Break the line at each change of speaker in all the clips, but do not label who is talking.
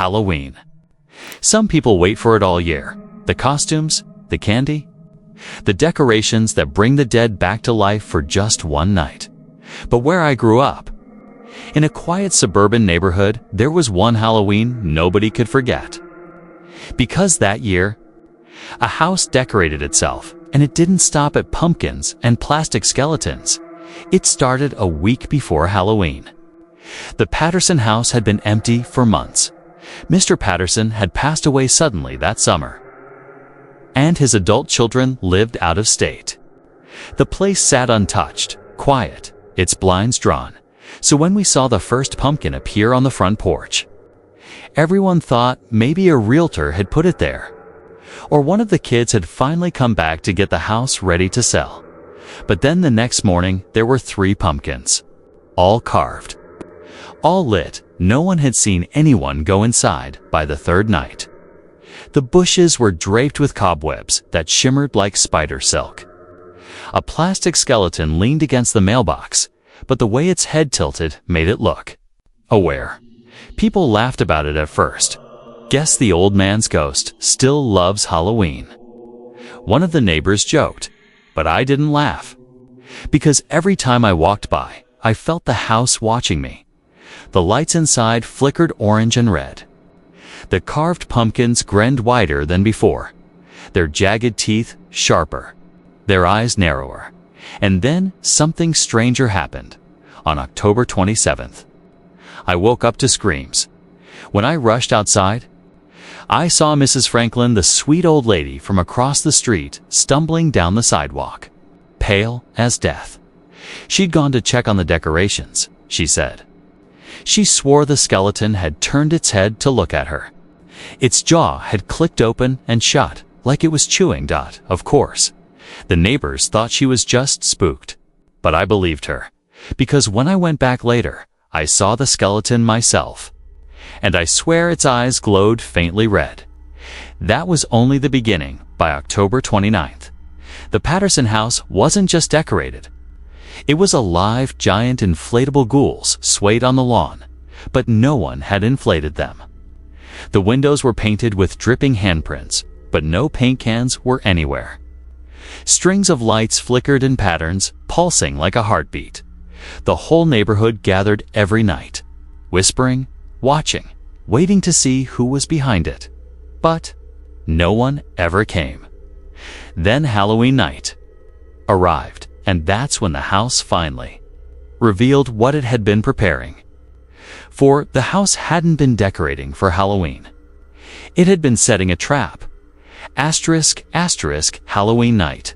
Halloween. Some people wait for it all year. The costumes, the candy, the decorations that bring the dead back to life for just one night. But where I grew up, in a quiet suburban neighborhood, there was one Halloween nobody could forget. Because that year, a house decorated itself, and it didn't stop at pumpkins and plastic skeletons. It started a week before Halloween. The Patterson house had been empty for months. Mr. Patterson had passed away suddenly that summer, and his adult children lived out of state. The place sat untouched, quiet, its blinds drawn. So when we saw the first pumpkin appear on the front porch, everyone thought maybe a realtor had put it there, or one of the kids had finally come back to get the house ready to sell. But then the next morning, there were 3 pumpkins, all carved, all lit. No one had seen anyone go inside by the 3rd night. The bushes were draped with cobwebs that shimmered like spider silk. A plastic skeleton leaned against the mailbox, but the way its head tilted made it look aware. People laughed about it at first. Guess the old man's ghost still loves Halloween. One of the neighbors joked, but I didn't laugh, because every time I walked by, I felt the house watching me. The lights inside flickered orange and red. The carved pumpkins grinned wider than before, their jagged teeth sharper, their eyes narrower. And then something stranger happened. On October 27th, I woke up to screams. When I rushed outside, I saw Mrs. Franklin, the sweet old lady from across the street, stumbling down the sidewalk, pale as death. She'd gone to check on the decorations, she said. She swore the skeleton had turned its head to look at her. Its jaw had clicked open and shut, like it was chewing. Of course, the neighbors thought she was just spooked. But I believed her, because when I went back later, I saw the skeleton myself. And I swear its eyes glowed faintly red. That was only the beginning. By October 29th, the Patterson house wasn't just decorated. It was alive. Giant inflatable ghouls swayed on the lawn, but no one had inflated them. The windows were painted with dripping handprints, but no paint cans were anywhere. Strings of lights flickered in patterns, pulsing like a heartbeat. The whole neighborhood gathered every night, whispering, watching, waiting to see who was behind it. But no one ever came. Then Halloween night arrived, and that's when the house finally revealed what it had been preparing. For the house hadn't been decorating for Halloween. It had been setting a trap. Asterisk, asterisk, Halloween night.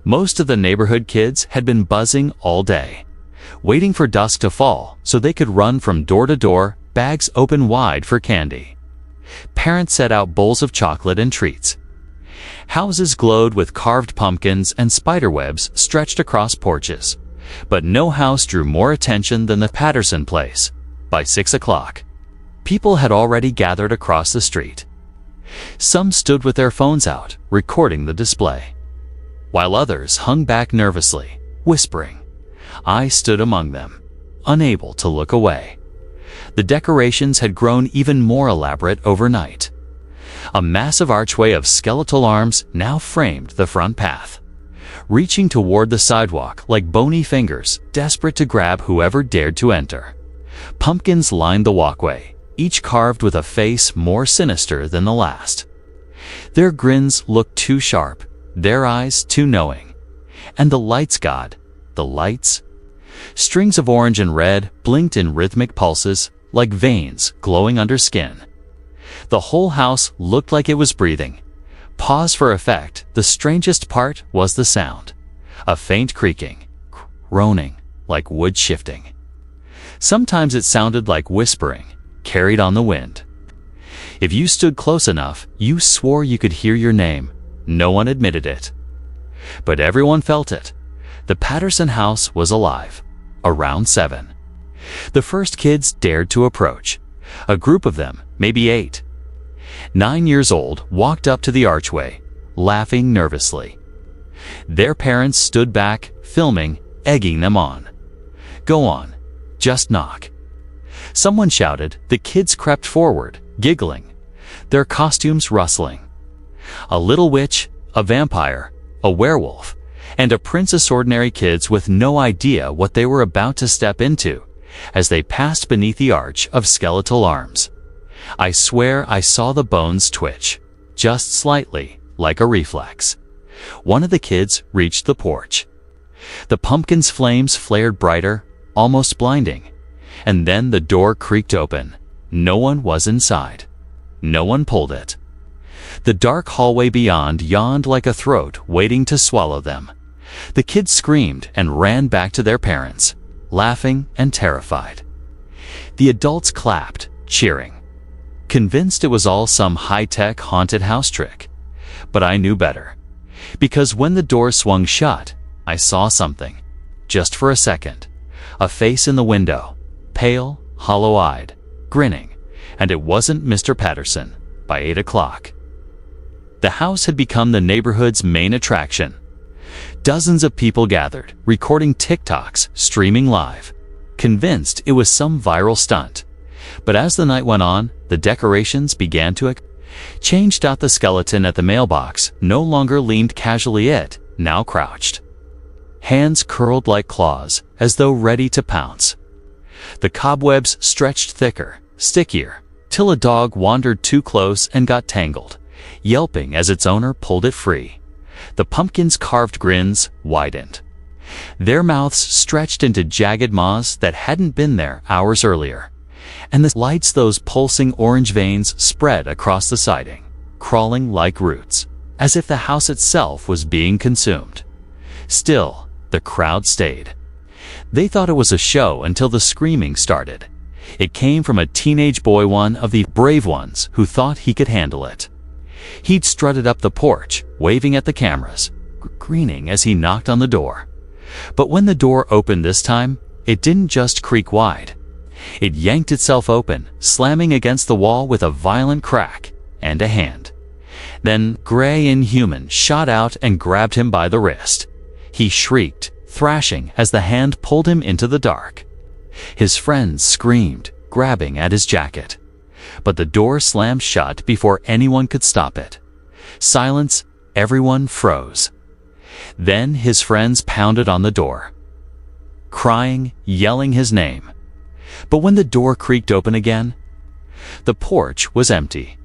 Most of the neighborhood kids had been buzzing all day, waiting for dusk to fall so they could run from door to door, bags open wide for candy. Parents set out bowls of chocolate and treats. Houses glowed with carved pumpkins and spiderwebs stretched across porches. But no house drew more attention than the Patterson place. By 6 o'clock, people had already gathered across the street. Some stood with their phones out, recording the display, while others hung back nervously, whispering. I stood among them, unable to look away. The decorations had grown even more elaborate overnight. A massive archway of skeletal arms now framed the front path, reaching toward the sidewalk like bony fingers, desperate to grab whoever dared to enter. Pumpkins lined the walkway, each carved with a face more sinister than the last. Their grins looked too sharp, their eyes too knowing. And the lights, God, the lights. Strings of orange and red blinked in rhythmic pulses, like veins glowing under skin. The whole house looked like it was breathing. Pause for effect. The strangest part was the sound. A faint creaking, groaning, like wood shifting. Sometimes it sounded like whispering, carried on the wind. If you stood close enough, you swore you could hear your name. No one admitted it, but everyone felt it. The Patterson house was alive. Around 7, the first kids dared to approach. A group of them, maybe 8, 9 years old, walked up to the archway, laughing nervously. Their parents stood back, filming, egging them on. Go on, just knock. Someone shouted. The kids crept forward, giggling, their costumes rustling. A little witch, a vampire, a werewolf, and a princess, ordinary kids with no idea what they were about to step into as they passed beneath the arch of skeletal arms. I swear I saw the bones twitch, just slightly, like a reflex. One of the kids reached the porch. The pumpkin's flames flared brighter, almost blinding, and then the door creaked open. No one was inside. No one pulled it. The dark hallway beyond yawned like a throat waiting to swallow them. The kids screamed and ran back to their parents, laughing and terrified. The adults clapped, cheering, convinced it was all some high-tech haunted house trick. But I knew better, because when the door swung shut, I saw something, just for a second. A face in the window, pale, hollow-eyed, grinning, and it wasn't Mr. Patterson by 8 o'clock. The house had become the neighborhood's main attraction. Dozens of people gathered, recording TikToks, streaming live, convinced it was some viral stunt. But as the night went on, the decorations began to changed out. The skeleton at the mailbox no longer leaned casually, it now crouched, hands curled like claws as though ready to pounce. The cobwebs stretched thicker, stickier, till a dog wandered too close and got tangled, yelping as its owner pulled it free. The pumpkin's carved grins widened. Their mouths stretched into jagged maws that hadn't been there hours earlier, and the lights, those pulsing orange veins, spread across the siding, crawling like roots, as if the house itself was being consumed. Still, the crowd stayed. They thought it was a show until the screaming started. It came from a teenage boy, one of the brave ones who thought he could handle it. He'd strutted up the porch, waving at the cameras, grinning as he knocked on the door. But when the door opened this time, it didn't just creak wide. It yanked itself open, slamming against the wall with a violent crack, and a hand. Then gray inhuman shot out and grabbed him by the wrist. He shrieked, thrashing as the hand pulled him into the dark. His friends screamed, grabbing at his jacket. But the door slammed shut before anyone could stop it. Silence, everyone froze. Then his friends pounded on the door, crying, yelling his name. But when the door creaked open again, the porch was empty.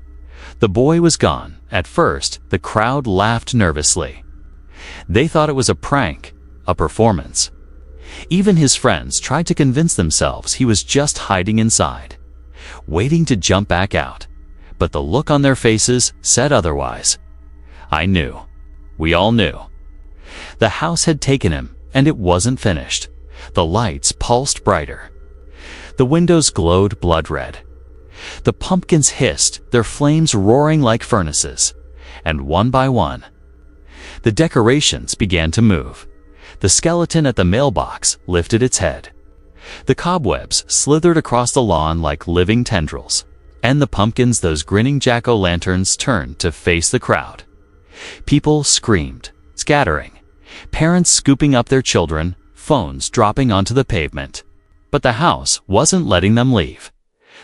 The boy was gone. At first, the crowd laughed nervously. They thought it was a prank, a performance. Even his friends tried to convince themselves he was just hiding inside, waiting to jump back out. But the look on their faces said otherwise. I knew. We all knew. The house had taken him, and it wasn't finished. The lights pulsed brighter. The windows glowed blood red. The pumpkins hissed, their flames roaring like furnaces. And one by one, the decorations began to move. The skeleton at the mailbox lifted its head. The cobwebs slithered across the lawn like living tendrils. And the pumpkins, those grinning jack-o'-lanterns, turned to face the crowd. People screamed, scattering. Parents scooping up their children, phones dropping onto the pavement. But the house wasn't letting them leave.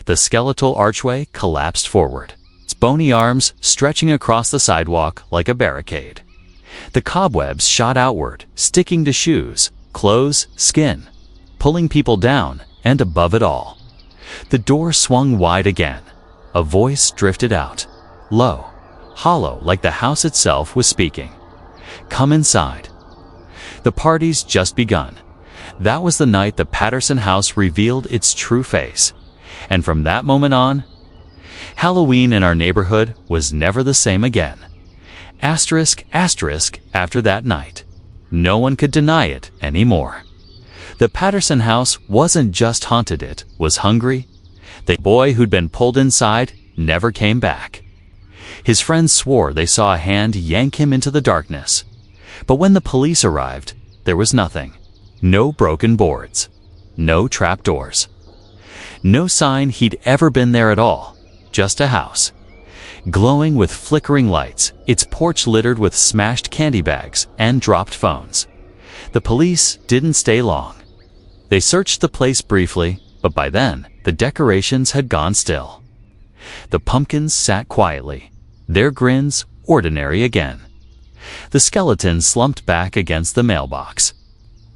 The skeletal archway collapsed forward, its bony arms stretching across the sidewalk like a barricade. The cobwebs shot outward, sticking to shoes, clothes, skin, pulling people down, and above it all, the door swung wide again. A voice drifted out, low, hollow, like the house itself was speaking. Come inside. The party's just begun. That was the night the Patterson house revealed its true face. And from that moment on, Halloween in our neighborhood was never the same again. Asterisk, asterisk, after that night. No one could deny it anymore. The Patterson house wasn't just haunted, it was hungry. The boy who'd been pulled inside never came back. His friends swore they saw a hand yank him into the darkness. But when the police arrived, there was nothing. No broken boards. No trapdoors. No sign he'd ever been there at all. Just a house, glowing with flickering lights, its porch littered with smashed candy bags and dropped phones. The police didn't stay long. They searched the place briefly, but by then, the decorations had gone still. The pumpkins sat quietly, their grins ordinary again. The skeleton slumped back against the mailbox.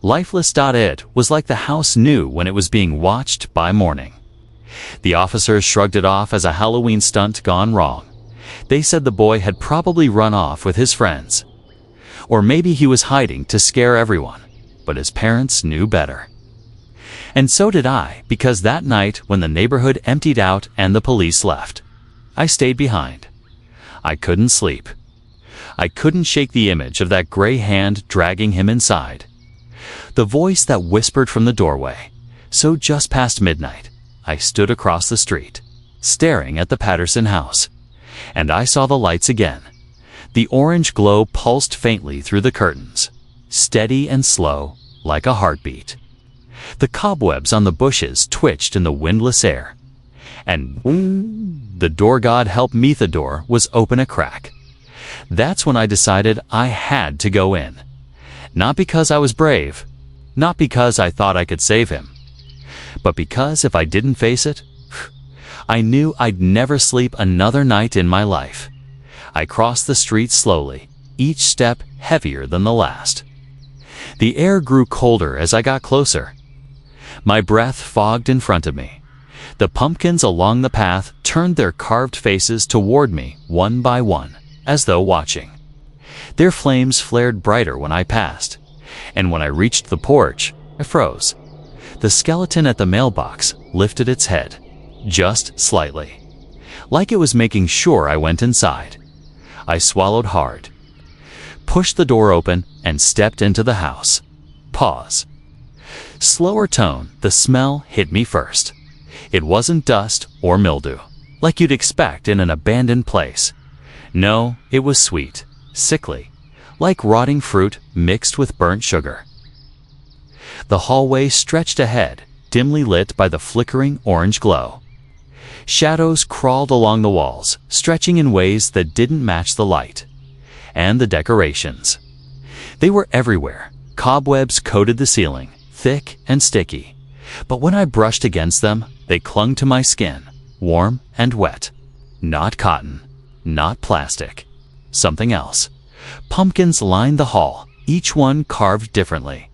Lifeless. It was like the house knew when it was being watched by morning. The officers shrugged it off as a Halloween stunt gone wrong. They said the boy had probably run off with his friends. Or maybe he was hiding to scare everyone, but his parents knew better. And so did I, because that night when the neighborhood emptied out and the police left, I stayed behind. I couldn't sleep. I couldn't shake the image of that gray hand dragging him inside. The voice that whispered from the doorway. So just past midnight, I stood across the street, staring at the Patterson house, and I saw the lights again. The orange glow pulsed faintly through the curtains, steady and slow, like a heartbeat. The cobwebs on the bushes twitched in the windless air, and the door, God help me, the door was open a crack. That's when I decided I had to go in. Not because I was brave, not because I thought I could save him, but because if I didn't face it, I knew I'd never sleep another night in my life. I crossed the street slowly, each step heavier than the last. The air grew colder as I got closer. My breath fogged in front of me. The pumpkins along the path turned their carved faces toward me one by one, as though watching. Their flames flared brighter when I passed, and when I reached the porch, I froze. The skeleton at the mailbox lifted its head, just slightly, like it was making sure I went inside. I swallowed hard, pushed the door open, and stepped into the house. Pause. Slower tone, the smell hit me first. It wasn't dust or mildew, like you'd expect in an abandoned place. No, it was sweet, sickly, like rotting fruit mixed with burnt sugar. The hallway stretched ahead, dimly lit by the flickering orange glow. Shadows crawled along the walls, stretching in ways that didn't match the light. And the decorations. They were everywhere. Cobwebs coated the ceiling, thick and sticky. But when I brushed against them, they clung to my skin, warm and wet. Not cotton, not plastic. Something else. Pumpkins lined the hall, each one carved differently,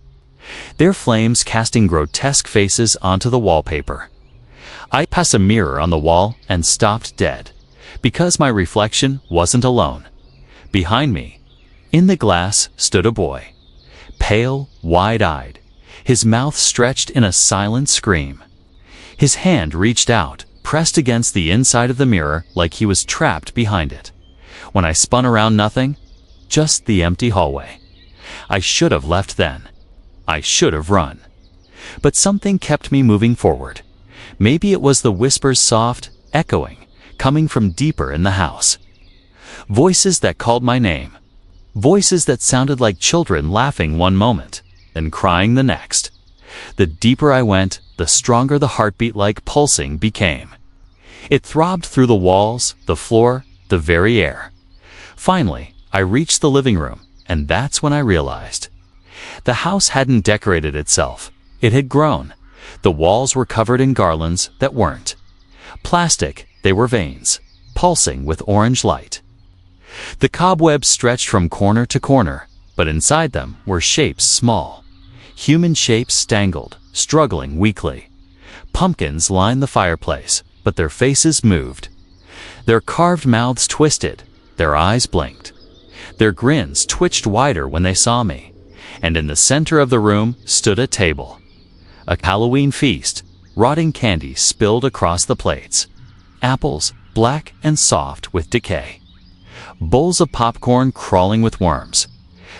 their flames casting grotesque faces onto the wallpaper. I passed a mirror on the wall and stopped dead, because my reflection wasn't alone. Behind me, in the glass, stood a boy, pale, wide-eyed, his mouth stretched in a silent scream. His hand reached out, pressed against the inside of the mirror like he was trapped behind it. When I spun around, nothing, just the empty hallway. I should have left then. I should have run. But something kept me moving forward. Maybe it was the whispers, soft, echoing, coming from deeper in the house. Voices that called my name. Voices that sounded like children laughing one moment, then crying the next. The deeper I went, the stronger the heartbeat-like pulsing became. It throbbed through the walls, the floor, the very air. Finally, I reached the living room, and that's when I realized. The house hadn't decorated itself. It had grown. The walls were covered in garlands that weren't plastic, they were veins, pulsing with orange light. The cobwebs stretched from corner to corner, but inside them were shapes small. Human shapes dangled, struggling weakly. Pumpkins lined the fireplace, but their faces moved. Their carved mouths twisted, their eyes blinked. Their grins twitched wider when they saw me, and in the center of the room stood a table. A Halloween feast, rotting candy spilled across the plates. Apples, black and soft with decay. Bowls of popcorn crawling with worms.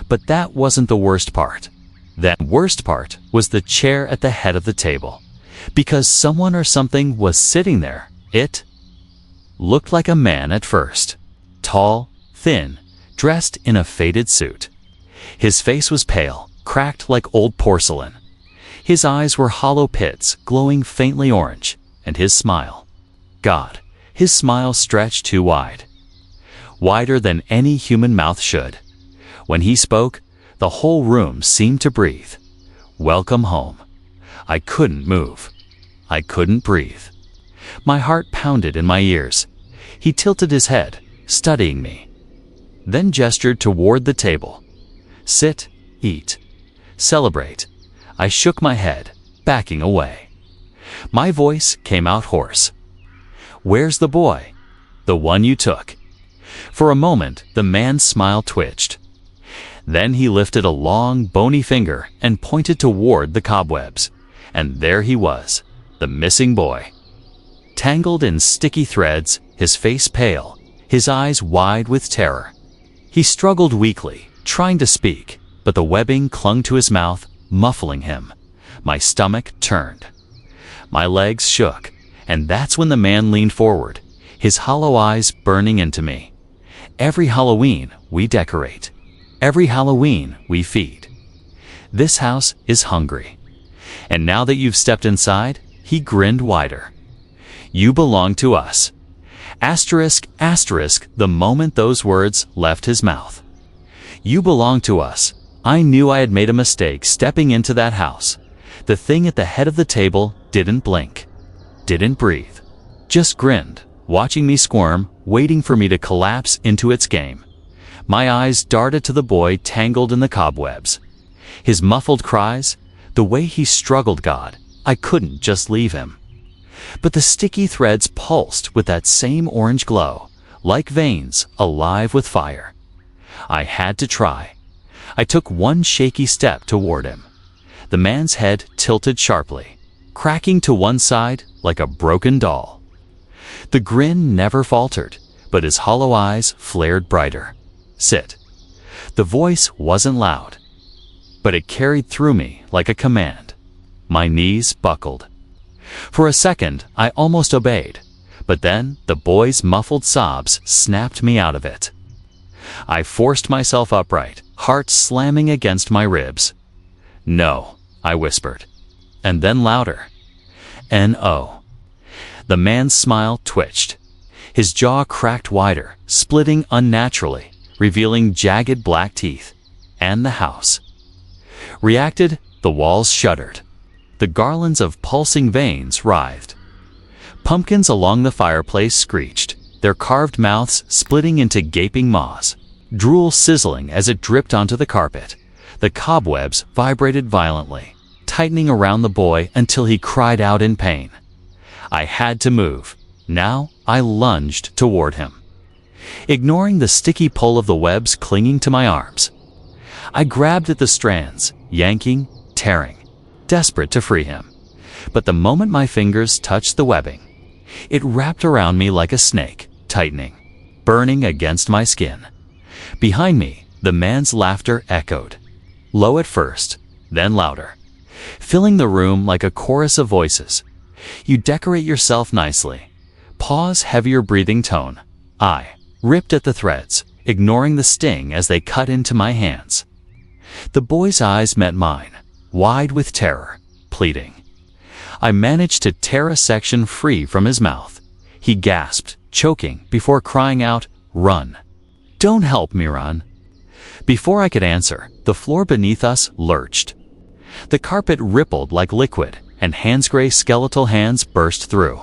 But that wasn't the worst part. That worst part was the chair at the head of the table. Because someone or something was sitting there, it looked like a man at first. Tall, thin, dressed in a faded suit. His face was pale, cracked like old porcelain. His eyes were hollow pits, glowing faintly orange, and his smile. God, his smile stretched too wide. Wider than any human mouth should. When he spoke, the whole room seemed to breathe. Welcome home. I couldn't move. I couldn't breathe. My heart pounded in my ears. He tilted his head, studying me, then gestured toward the table. Sit, eat, celebrate. I shook my head, backing away. My voice came out hoarse. Where's the boy? The one you took. For a moment, the man's smile twitched. Then he lifted a long, bony finger and pointed toward the cobwebs. And there he was, the missing boy. Tangled in sticky threads, his face pale, his eyes wide with terror. He struggled weakly, trying to speak, but the webbing clung to his mouth, muffling him. My stomach turned. My legs shook, and that's when the man leaned forward, his hollow eyes burning into me. Every Halloween, we decorate. Every Halloween, we feed. This house is hungry. And now that you've stepped inside, he grinned wider. You belong to us. Asterisk, asterisk, the moment those words left his mouth. You belong to us. I knew I had made a mistake stepping into that house. The thing at the head of the table didn't blink, didn't breathe, just grinned, watching me squirm, waiting for me to collapse into its game. My eyes darted to the boy tangled in the cobwebs. His muffled cries, the way he struggled, God, I couldn't just leave him. But the sticky threads pulsed with that same orange glow, like veins alive with fire. I had to try. I took one shaky step toward him. The man's head tilted sharply, cracking to one side like a broken doll. The grin never faltered, but his hollow eyes flared brighter. Sit. The voice wasn't loud, but it carried through me like a command. My knees buckled. For a second, I almost obeyed, but then the boy's muffled sobs snapped me out of it. I forced myself upright, heart slamming against my ribs. No, I whispered, and then louder. N-O. The man's smile twitched. His jaw cracked wider, splitting unnaturally, revealing jagged black teeth. And the house reacted. The walls shuddered. The garlands of pulsing veins writhed. Pumpkins along the fireplace screeched, their carved mouths splitting into gaping maws. Drool sizzling as it dripped onto the carpet. The cobwebs vibrated violently, tightening around the boy until he cried out in pain. I had to move. Now I lunged toward him, ignoring the sticky pull of the webs clinging to my arms. I grabbed at the strands, yanking, tearing, desperate to free him. But the moment my fingers touched the webbing, it wrapped around me like a snake, tightening, burning against my skin. Behind me, the man's laughter echoed, low at first, then louder, filling the room like a chorus of voices. You decorate yourself nicely. Pause, heavier breathing tone. I ripped at the threads, ignoring the sting as they cut into my hands. The boy's eyes met mine, wide with terror, pleading. I managed to tear a section free from his mouth. He gasped, choking, before crying out, "Run. Don't help me run." Before I could answer, the floor beneath us lurched. The carpet rippled like liquid, and Hans's skeletal hands burst through.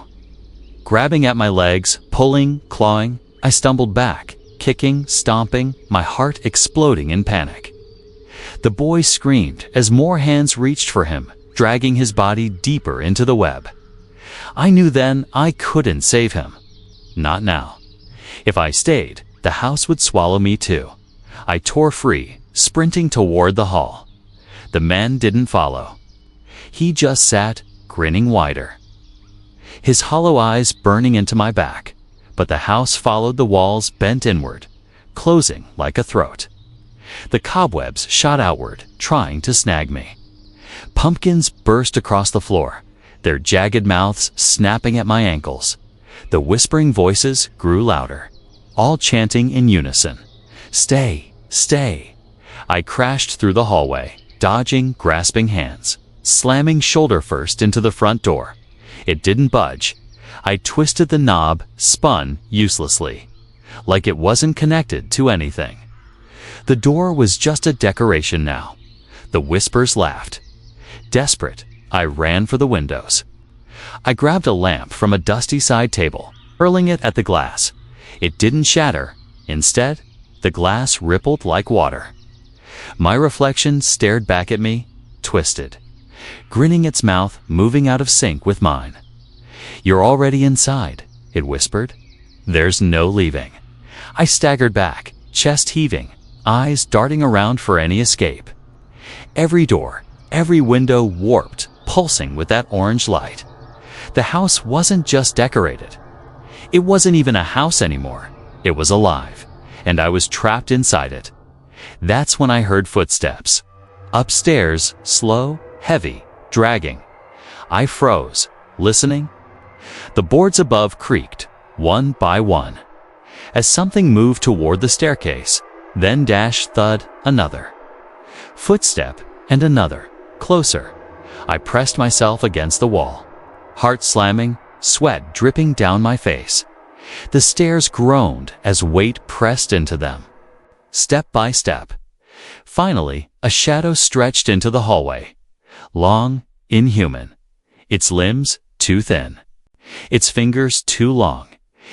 Grabbing at my legs, pulling, clawing, I stumbled back, kicking, stomping, my heart exploding in panic. The boy screamed as more hands reached for him, dragging his body deeper into the web. I knew then I couldn't save him. Not now. If I stayed, the house would swallow me too. I tore free, sprinting toward the hall. The man didn't follow. He just sat, grinning wider, his hollow eyes burning into my back, but the house followed the walls bent inward, closing like a throat. The cobwebs shot outward, trying to snag me. Pumpkins burst across the floor, their jagged mouths snapping at my ankles. The whispering voices grew louder, all chanting in unison. Stay, stay. I crashed through the hallway, dodging grasping hands, slamming shoulder first into the front door. It didn't budge. I twisted the knob, spun uselessly, like it wasn't connected to anything. The door was just a decoration now. The whispers laughed. Desperate, I ran for the windows. I grabbed a lamp from a dusty side table, hurling it at the glass, It didn't shatter. Instead, the glass rippled like water. My reflection stared back at me, twisted, grinning its mouth moving out of sync with mine. "You're already inside," it whispered. "There's no leaving." I staggered back, chest heaving, eyes darting around for any escape. Every door, every window warped, pulsing with that orange light. The house wasn't just decorated. It wasn't even a house anymore. It was alive, and I was trapped inside it. That's when I heard footsteps. Upstairs, slow, heavy, dragging. I froze, listening. The boards above creaked, one by one, as something moved toward the staircase, then dash, thud, another. Footstep, and another, closer. I pressed myself against the wall, heart slamming, sweat dripping down my face. The stairs groaned as weight pressed into them. Step by step. Finally, a shadow stretched into the hallway. Long, inhuman. Its limbs too thin. Its fingers too long.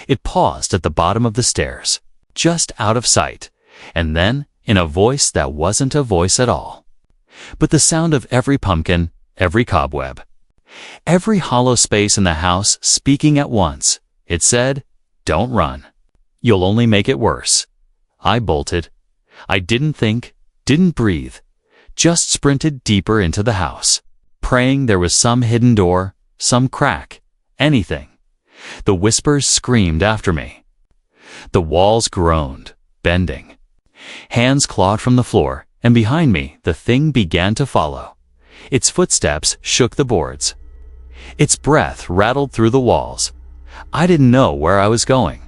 It paused at the bottom of the stairs, just out of sight, and then, in a voice that wasn't a voice at all, but the sound of every pumpkin, every cobweb, every hollow space in the house speaking at once, it said, "Don't run. You'll only make it worse." I bolted. I didn't think, didn't breathe, just sprinted deeper into the house, praying there was some hidden door, some crack, anything. The whispers screamed after me. The walls groaned, bending. Hands clawed from the floor, and behind me the thing began to follow. Its footsteps shook the boards. Its breath rattled through the walls. I didn't know where I was going.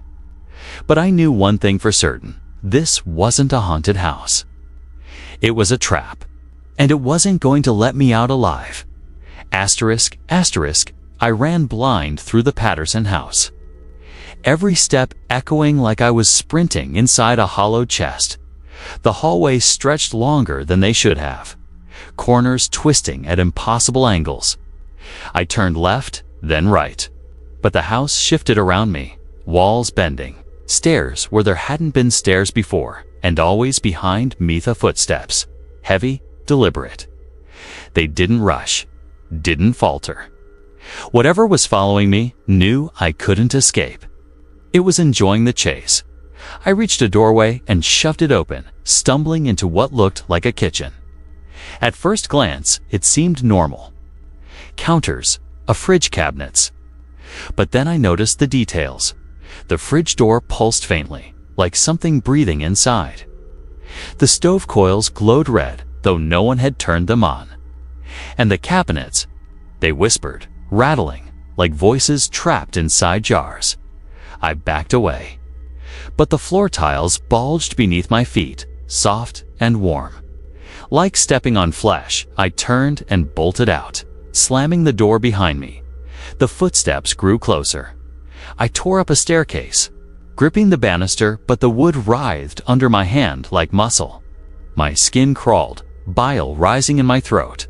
But I knew one thing for certain. This wasn't a haunted house. It was a trap. And it wasn't going to let me out alive. Asterisk, asterisk, I ran blind through the Patterson house. Every step echoing like I was sprinting inside a hollowed chest. The hallways stretched longer than they should have. Corners twisting at impossible angles. I turned left, then right. But the house shifted around me, walls bending, stairs where there hadn't been stairs before, and always behind me the footsteps, heavy, deliberate. They didn't rush, didn't falter. Whatever was following me knew I couldn't escape. It was enjoying the chase. I reached a doorway and shoved it open, stumbling into what looked like a kitchen. At first glance, it seemed normal. Counters, a fridge cabinets. But then I noticed the details. The fridge door pulsed faintly, like something breathing inside. The stove coils glowed red, though no one had turned them on. And the cabinets, they whispered, rattling, like voices trapped inside jars. I backed away. But the floor tiles bulged beneath my feet, soft and warm. Like stepping on flesh, I turned and bolted out, slamming the door behind me. The footsteps grew closer. I tore up a staircase, gripping the banister, but the wood writhed under my hand like muscle. My skin crawled, bile rising in my throat.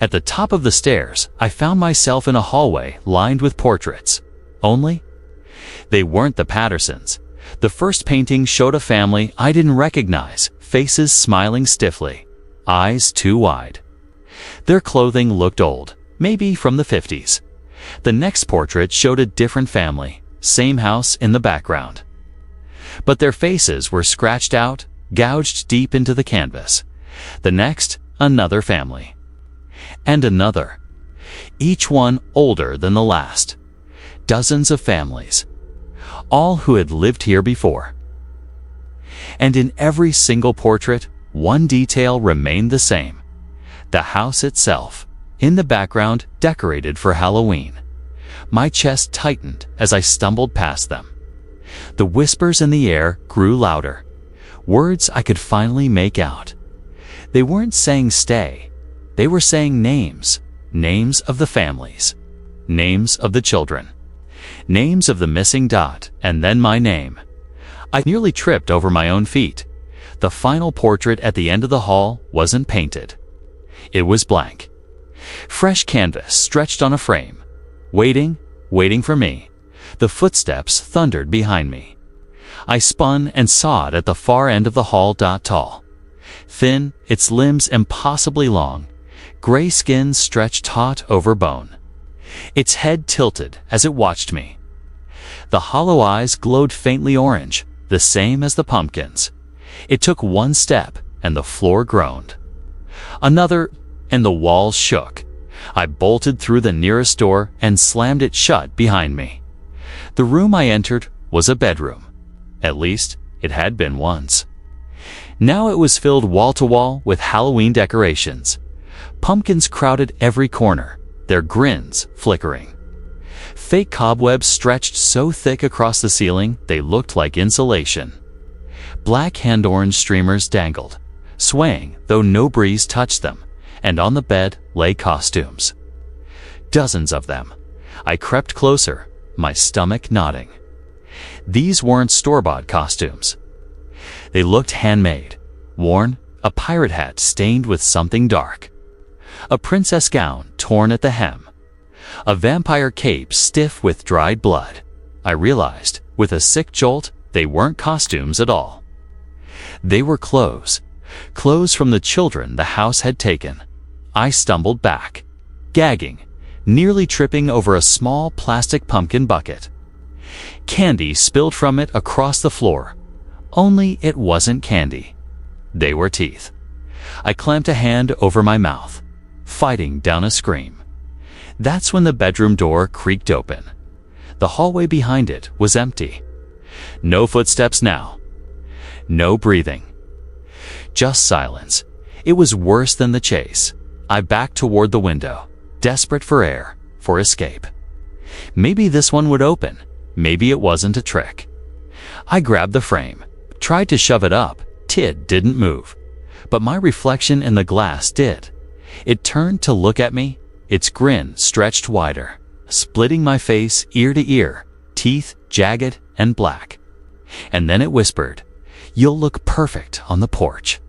At the top of the stairs, I found myself in a hallway lined with portraits. Only, they weren't the Pattersons. The first painting showed a family I didn't recognize, faces smiling stiffly, eyes too wide. Their clothing looked old, maybe from the 50s. The next portrait showed a different family, same house in the background. But their faces were scratched out, gouged deep into the canvas. The next, another family. And another. Each one older than the last. Dozens of families. All who had lived here before. And in every single portrait, one detail remained the same. The house itself, in the background, decorated for Halloween. My chest tightened as I stumbled past them. The whispers in the air grew louder. Words I could finally make out. They weren't saying stay. They were saying names. Names of the families. Names of the children. Names of the missing dot, and then my name. I nearly tripped over my own feet. The final portrait at the end of the hall wasn't painted. It was blank. Fresh canvas stretched on a frame. Waiting for me. The footsteps thundered behind me. I spun and saw it at the far end of the hall. Tall, thin, its limbs impossibly long, gray skin stretched taut over bone. Its head tilted as it watched me. The hollow eyes glowed faintly orange, the same as the pumpkins. It took one step, and the floor groaned. Another, and the walls shook. I bolted through the nearest door and slammed it shut behind me. The room I entered was a bedroom. At least, it had been once. Now it was filled wall to wall with Halloween decorations. Pumpkins crowded every corner, their grins flickering. Fake cobwebs stretched so thick across the ceiling they looked like insulation. Black hand-orange streamers dangled, swaying though no breeze touched them, and on the bed lay costumes. Dozens of them. I crept closer, my stomach nodding. These weren't store-bought costumes. They looked handmade, worn, a pirate hat stained with something dark, a princess gown torn at the hem, a vampire cape stiff with dried blood. I realized, with a sick jolt, they weren't costumes at all. They were clothes from the children the house had taken. I stumbled back, gagging, nearly tripping over a small plastic pumpkin bucket. Candy spilled from it across the floor, only it wasn't candy. They were teeth. I clamped a hand over my mouth, fighting down a scream. That's when the bedroom door creaked open. The hallway behind it was empty. No footsteps now. No breathing. Just silence. It was worse than the chase. I backed toward the window, desperate for air, for escape. Maybe this one would open. Maybe it wasn't a trick. I grabbed the frame, tried to shove it up. It didn't move. But my reflection in the glass did. It turned to look at me, its grin stretched wider, splitting my face ear to ear, teeth jagged and black. And then it whispered, "You'll look perfect on the porch."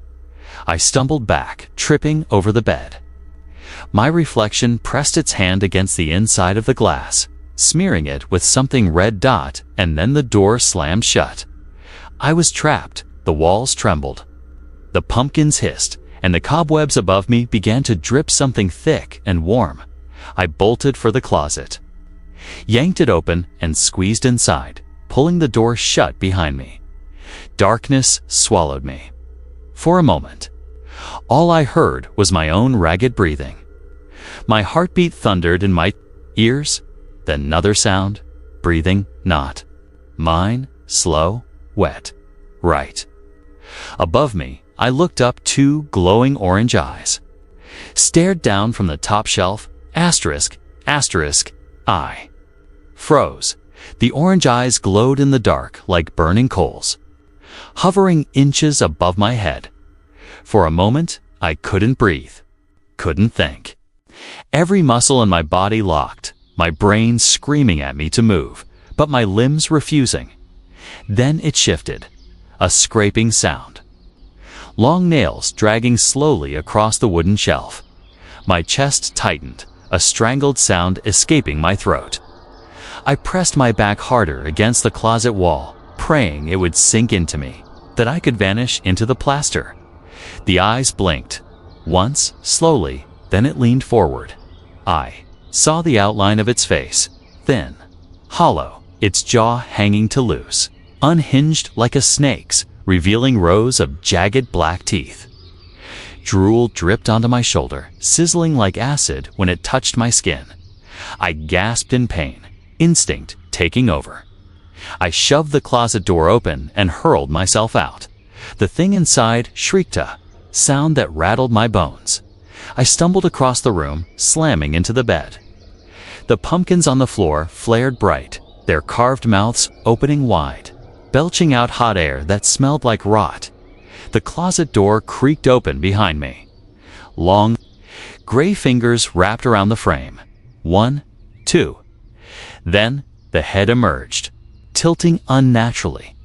I stumbled back, tripping over the bed. My reflection pressed its hand against the inside of the glass, smearing it with something red dot, and then the door slammed shut. I was trapped. The walls trembled. The pumpkins hissed, and the cobwebs above me began to drip something thick and warm. I bolted for the closet, yanked it open, and squeezed inside, pulling the door shut behind me. Darkness swallowed me. For a moment, all I heard was my own ragged breathing. My heartbeat thundered in my ears, then another sound, breathing, not mine, slow, wet, right. Above me, I looked up. Two glowing orange eyes stared down from the top shelf. Asterisk, asterisk, I froze. The orange eyes glowed in the dark like burning coals, hovering inches above my head. For a moment, I couldn't breathe, couldn't think. Every muscle in my body locked, my brain screaming at me to move, but my limbs refusing. Then it shifted, a scraping sound. Long nails dragging slowly across the wooden shelf. My chest tightened, a strangled sound escaping my throat. I pressed my back harder against the closet wall, praying it would sink into me, that I could vanish into the plaster. The eyes blinked, once, slowly, then it leaned forward. I saw the outline of its face, thin, hollow, its jaw hanging to loose, unhinged like a snake's, revealing rows of jagged black teeth. Drool dripped onto my shoulder, sizzling like acid when it touched my skin. I gasped in pain, instinct taking over. I shoved the closet door open and hurled myself out. The thing inside shrieked a sound that rattled my bones. I stumbled across the room, slamming into the bed. The pumpkins on the floor flared bright, their carved mouths opening wide, belching out hot air that smelled like rot. The closet door creaked open behind me. Long, gray fingers wrapped around the frame. 1, 2. Then the head emerged, tilting unnaturally,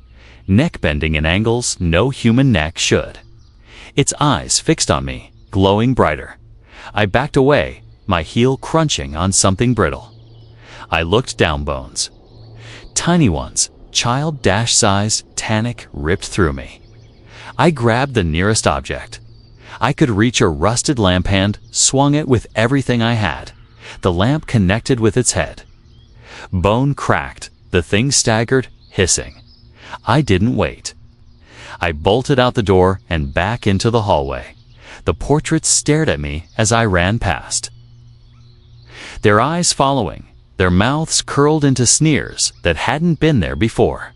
neck bending in angles no human neck should. Its eyes fixed on me, glowing brighter. I backed away, my heel crunching on something brittle. I looked down. Bones. Tiny ones, child-sized panic ripped through me. I grabbed the nearest object. I could reach a rusted lamp hand, swung it with everything I had. The lamp connected with its head. Bone cracked, the thing staggered, hissing. I didn't wait. I bolted out the door and back into the hallway. The portraits stared at me as I ran past. Their eyes following, their mouths curled into sneers that hadn't been there before.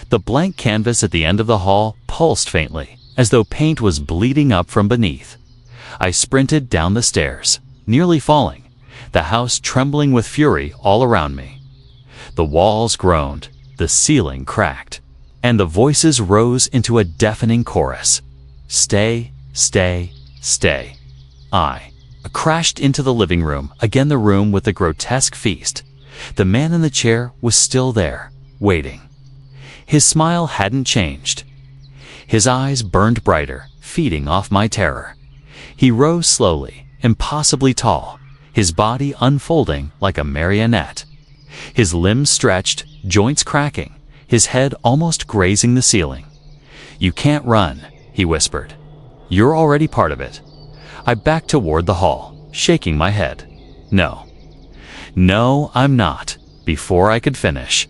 The blank canvas at the end of the hall pulsed faintly, as though paint was bleeding up from beneath. I sprinted down the stairs, nearly falling, the house trembling with fury all around me. The walls groaned, the ceiling cracked, and the voices rose into a deafening chorus. Stay, stay, stay. I crashed into the living room, again the room with the grotesque feast. The man in the chair was still there, waiting. His smile hadn't changed. His eyes burned brighter, feeding off my terror. He rose slowly, impossibly tall, his body unfolding like a marionette. His limbs stretched, joints cracking, his head almost grazing the ceiling. "You can't run," he whispered. "You're already part of it." I backed toward the hall, shaking my head. No, I'm not. Before I could finish,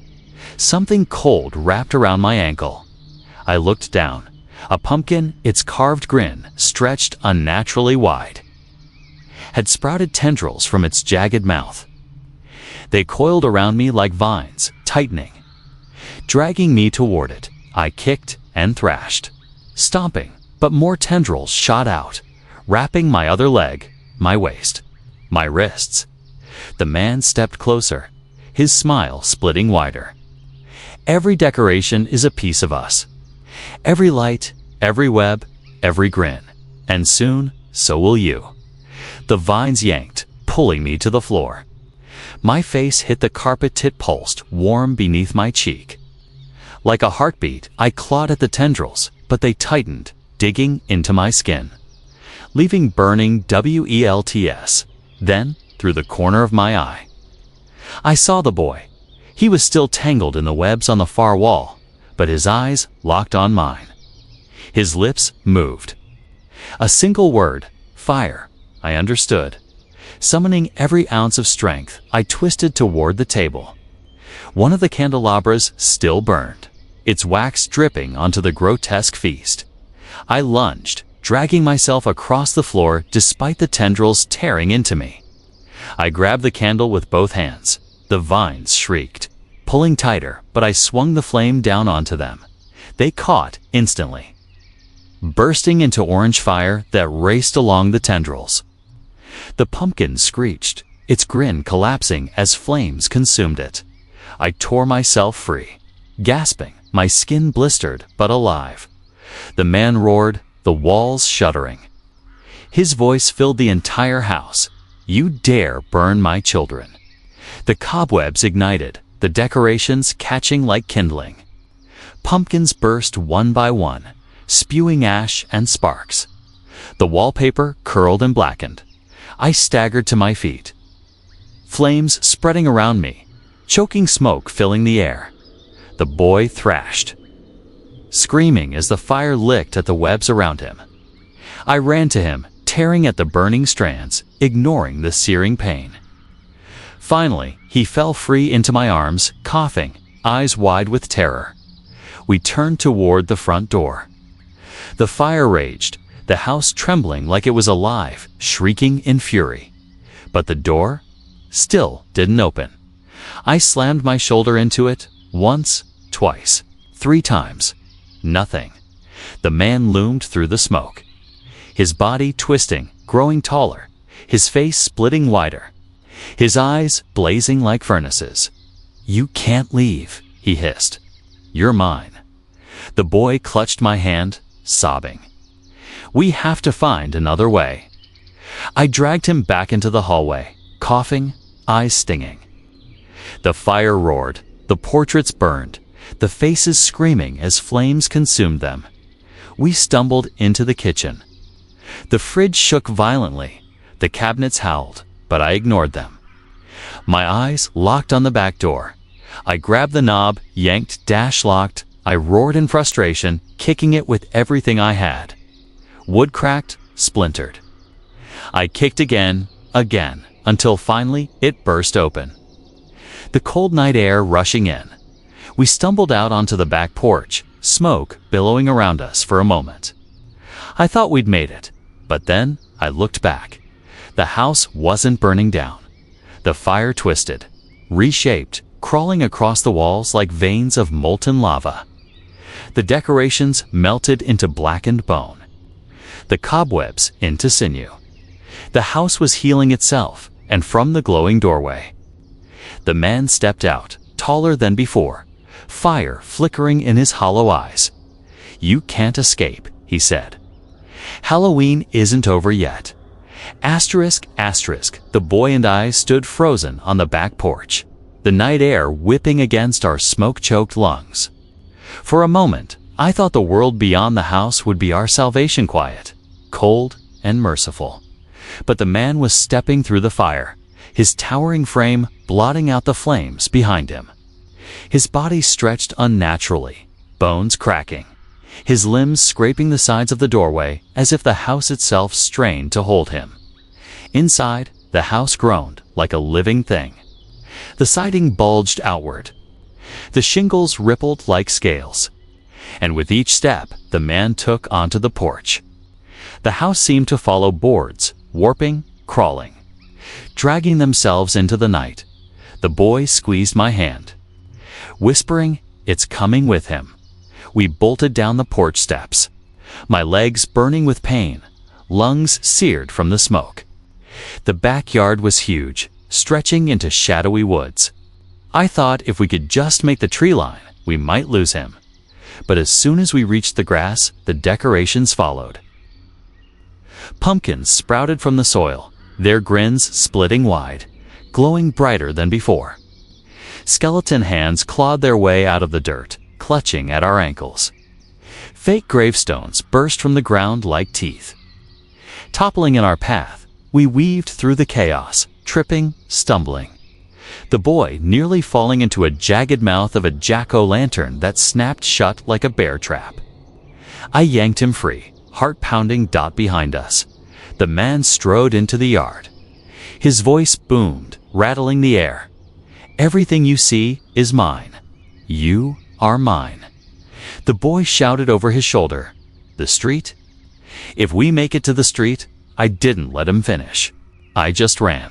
something cold wrapped around my ankle. I looked down. A pumpkin, its carved grin, stretched unnaturally wide, had sprouted tendrils from its jagged mouth. They coiled around me like vines, tightening. Dragging me toward it, I kicked and thrashed, stomping, but more tendrils shot out, wrapping my other leg, my waist, my wrists. The man stepped closer, his smile splitting wider. Every decoration is a piece of us. Every light, every web, every grin. And soon, so will you. The vines yanked, pulling me to the floor. My face hit the carpet, tit pulsed, warm beneath my cheek. Like a heartbeat, I clawed at the tendrils, but they tightened, digging into my skin, leaving burning welts. Then, through the corner of my eye, I saw the boy. He was still tangled in the webs on the far wall, but his eyes locked on mine. His lips moved. A single word, fire. I understood. Summoning every ounce of strength, I twisted toward the table. One of the candelabras still burned, its wax dripping onto the grotesque feast. I lunged, dragging myself across the floor despite the tendrils tearing into me. I grabbed the candle with both hands. The vines shrieked, pulling tighter, but I swung the flame down onto them. They caught instantly, bursting into orange fire that raced along the tendrils. The pumpkin screeched, its grin collapsing as flames consumed it. I tore myself free, gasping, my skin blistered but alive. The man roared, the walls shuddering. His voice filled the entire house. "You dare burn my children." The cobwebs ignited, the decorations catching like kindling. Pumpkins burst one by one, spewing ash and sparks. The wallpaper curled and blackened. I staggered to my feet. Flames spreading around me, choking smoke filling the air. The boy thrashed, screaming as the fire licked at the webs around him. I ran to him, tearing at the burning strands, ignoring the searing pain. Finally, he fell free into my arms, coughing, eyes wide with terror. We turned toward the front door. The fire raged, the house trembling like it was alive, shrieking in fury. But the door still didn't open. I slammed my shoulder into it, once, twice, 3 times. Nothing. The man loomed through the smoke, his body twisting, growing taller, his face splitting wider, his eyes blazing like furnaces. "You can't leave," he hissed. "You're mine." The boy clutched my hand, sobbing. "We have to find another way." I dragged him back into the hallway, coughing, eyes stinging. The fire roared, the portraits burned, the faces screaming as flames consumed them. We stumbled into the kitchen. The fridge shook violently, the cabinets howled, but I ignored them. My eyes locked on the back door. I grabbed the knob, yanked, dash locked. I roared in frustration, kicking it with everything I had. Wood cracked, splintered. I kicked again, until finally it burst open. The cold night air rushing in. We stumbled out onto the back porch, smoke billowing around us for a moment. I thought we'd made it, but then I looked back. The house wasn't burning down. The fire twisted, reshaped, crawling across the walls like veins of molten lava. The decorations melted into blackened bone. The cobwebs into sinew. The house was healing itself, and from the glowing doorway, the man stepped out, taller than before, fire flickering in his hollow eyes. "You can't escape," he said. "Halloween isn't over yet." Asterisk, asterisk, the boy and I stood frozen on the back porch, the night air whipping against our smoke-choked lungs. For a moment, I thought the world beyond the house would be our salvation, quiet, cold, and merciful. But the man was stepping through the fire, his towering frame blotting out the flames behind him. His body stretched unnaturally, bones cracking, his limbs scraping the sides of the doorway as if the house itself strained to hold him. Inside, the house groaned like a living thing. The siding bulged outward. The shingles rippled like scales. And with each step the man took onto the porch, the house seemed to follow boards, warping, crawling, dragging themselves into the night. The boy squeezed my hand, whispering, "It's coming with him." We bolted down the porch steps, my legs burning with pain, lungs seared from the smoke. The backyard was huge, stretching into shadowy woods. I thought if we could just make the tree line, we might lose him. But as soon as we reached the grass, the decorations followed. Pumpkins sprouted from the soil, their grins splitting wide, glowing brighter than before. Skeleton hands clawed their way out of the dirt, clutching at our ankles. Fake gravestones burst from the ground like teeth. Toppling in our path, we weaved through the chaos, tripping, stumbling. The boy nearly falling into a jagged mouth of a jack-o'-lantern that snapped shut like a bear trap. I yanked him free, heart-pounding dot behind us. The man strode into the yard. His voice boomed, rattling the air. "Everything you see is mine. You are mine." The boy shouted over his shoulder, "The street?" If we make it to the street, I didn't let him finish. I just ran.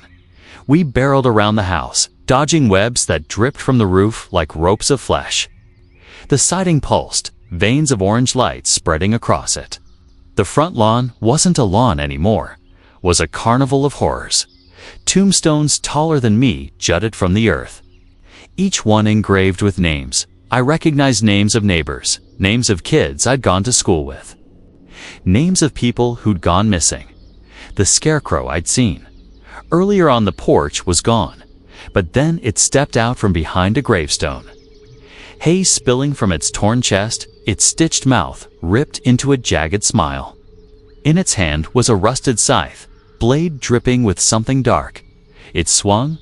We barreled around the house, dodging webs that dripped from the roof like ropes of flesh. The siding pulsed, veins of orange light spreading across it. The front lawn wasn't a lawn anymore, was a carnival of horrors. Tombstones taller than me jutted from the earth, each one engraved with names. I recognized names of neighbors, names of kids I'd gone to school with, names of people who'd gone missing. The scarecrow I'd seen earlier on the porch was gone, but then it stepped out from behind a gravestone. Haze spilling from its torn chest, its stitched mouth ripped into a jagged smile. In its hand was a rusted scythe, blade dripping with something dark. It swung.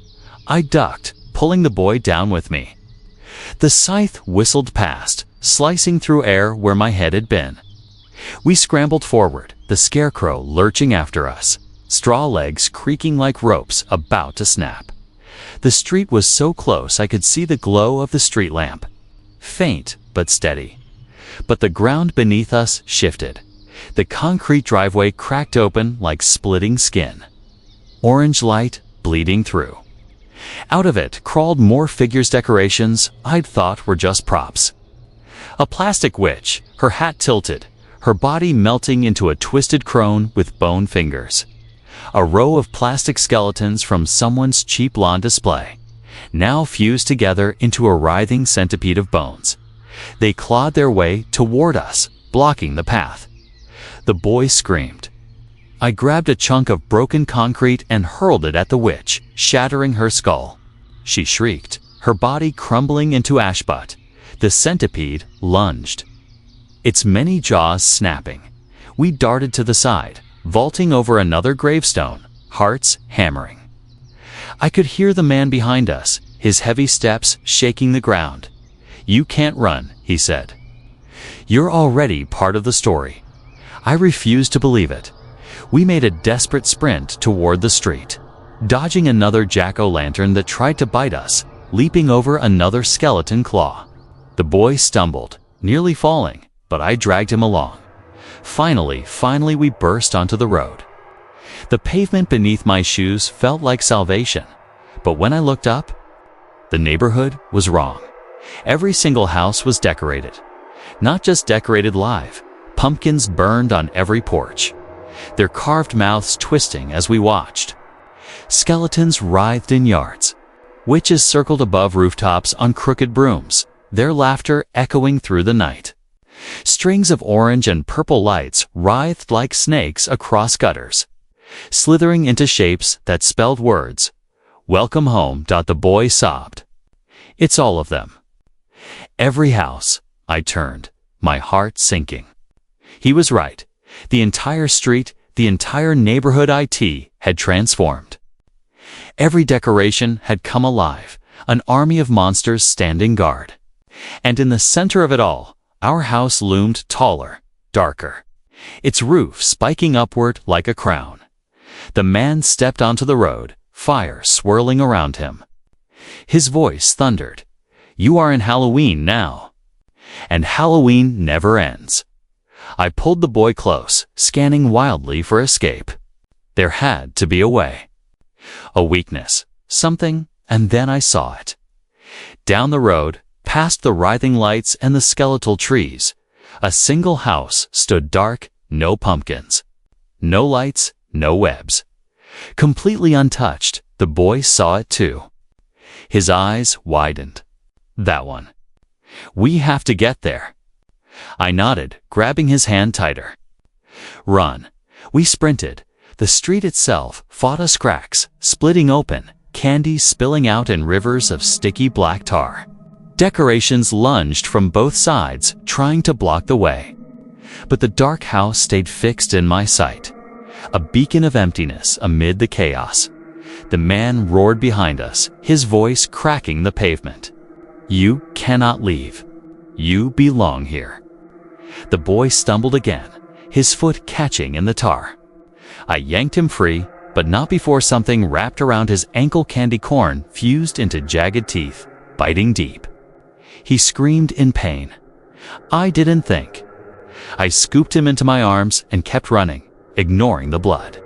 I ducked, pulling the boy down with me. The scythe whistled past, slicing through air where my head had been. We scrambled forward, the scarecrow lurching after us, straw legs creaking like ropes about to snap. The street was so close I could see the glow of the street lamp, faint but steady. But the ground beneath us shifted. The concrete driveway cracked open like splitting skin, orange light bleeding through. Out of it crawled more figures, decorations I'd thought were just props. A plastic witch, her hat tilted, her body melting into a twisted crone with bone fingers. A row of plastic skeletons from someone's cheap lawn display, now fused together into a writhing centipede of bones. They clawed their way toward us, blocking the path. The boy screamed. I grabbed a chunk of broken concrete and hurled it at the witch, shattering her skull. She shrieked, her body crumbling into ash butt. The centipede lunged, its many jaws snapping. We darted to the side, vaulting over another gravestone, hearts hammering. I could hear the man behind us, his heavy steps shaking the ground. "You can't run," he said. "You're already part of the story." I refused to believe it. We made a desperate sprint toward the street, dodging another jack-o'-lantern that tried to bite us, leaping over another skeleton claw. The boy stumbled, nearly falling, but I dragged him along. Finally, we burst onto the road. The pavement beneath my shoes felt like salvation, but when I looked up, the neighborhood was wrong. Every single house was decorated. Not just decorated live, pumpkins burned on every porch, their carved mouths twisting as we watched. Skeletons writhed in yards. Witches circled above rooftops on crooked brooms, their laughter echoing through the night. Strings of orange and purple lights writhed like snakes across gutters, slithering into shapes that spelled words. "Welcome home." The boy sobbed. "It's all of them." Every house. I turned, my heart sinking. He was right. The entire street, the entire neighborhood had transformed. Every decoration had come alive, an army of monsters standing guard. And in the center of it all, our house loomed taller, darker, its roof spiking upward like a crown. The man stepped onto the road, fire swirling around him. His voice thundered, "You are in Halloween now." And Halloween never ends. I pulled the boy close, scanning wildly for escape. There had to be a way. A weakness, something, and then I saw it. Down the road, past the writhing lights and the skeletal trees, a single house stood dark, no pumpkins. No lights, no webs. Completely untouched, the boy saw it too. His eyes widened. That one. "We have to get there." I nodded, grabbing his hand tighter. "Run." We sprinted. The street itself fought us cracks, splitting open, candy spilling out in rivers of sticky black tar. Decorations lunged from both sides, trying to block the way. But the dark house stayed fixed in my sight, a beacon of emptiness amid the chaos. The man roared behind us, his voice cracking the pavement. "You cannot leave. You belong here." The boy stumbled again, his foot catching in the tar. I yanked him free, but not before something wrapped around his ankle. Candy corn fused into jagged teeth, biting deep. He screamed in pain. I didn't think. I scooped him into my arms and kept running, ignoring the blood,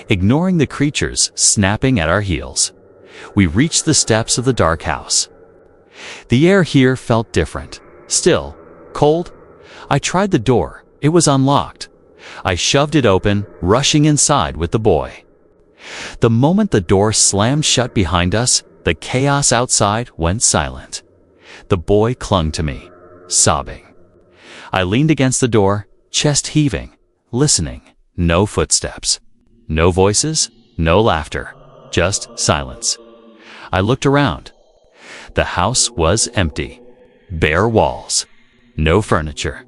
ignoring the creatures snapping at our heels. We reached the steps of the dark house. The air here felt different, still, cold. I tried the door. It was unlocked. I shoved it open, rushing inside with the boy. The moment the door slammed shut behind us, the chaos outside went silent. The boy clung to me, sobbing. I leaned against the door, chest heaving, listening. No footsteps. No voices, no laughter, just silence. I looked around. The house was empty. Bare walls. No furniture.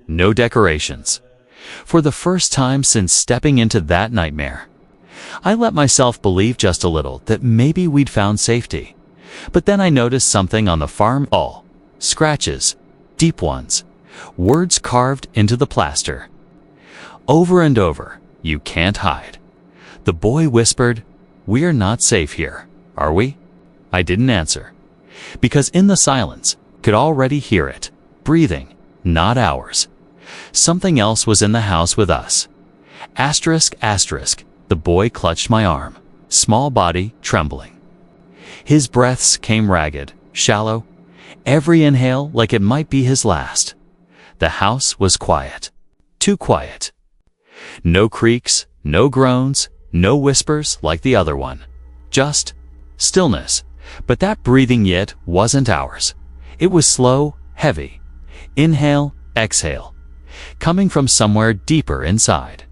No decorations. For the first time since stepping into that nightmare, I let myself believe just a little that maybe we'd found safety. But then I noticed something on the farm wall. Scratches. Deep ones. Words carved into the plaster. Over and over. "You can't hide." The boy whispered, "We're not safe here, are we?" I didn't answer. Because in the silence, could already hear it. Breathing, not ours. Something else was in the house with us. Asterisk, asterisk. The boy clutched my arm, small body trembling. His breaths came ragged, shallow, every inhale like it might be his last. The house was quiet. Too quiet. No creaks, no groans, no whispers like the other one. Just stillness. But that breathing yet wasn't ours. It was slow, heavy. Inhale, exhale. Coming from somewhere deeper inside.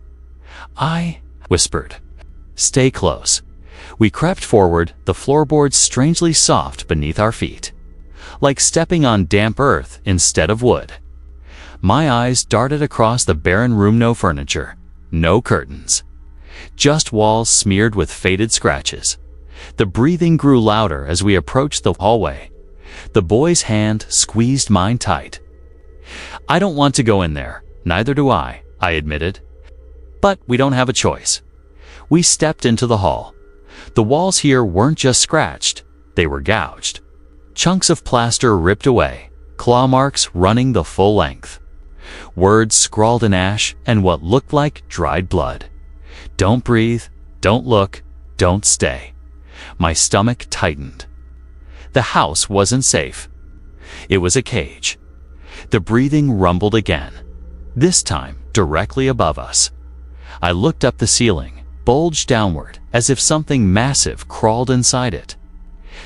I whispered, "Stay close." We crept forward, the floorboards strangely soft beneath our feet, like stepping on damp earth instead of wood. My eyes darted across the barren room. No furniture, no curtains. Just walls smeared with faded scratches. The breathing grew louder as we approached the hallway. The boy's hand squeezed mine tight. "I don't want to go in there." "Neither do I admitted. "But we don't have a choice." We stepped into the hall. The walls here weren't just scratched, they were gouged. Chunks of plaster ripped away, claw marks running the full length. Words scrawled in ash and what looked like dried blood. "Don't breathe, don't look, don't stay." My stomach tightened. The house wasn't safe. It was a cage. The breathing rumbled again, this time directly above us. I looked up the ceiling, bulged downward as if something massive crawled inside it.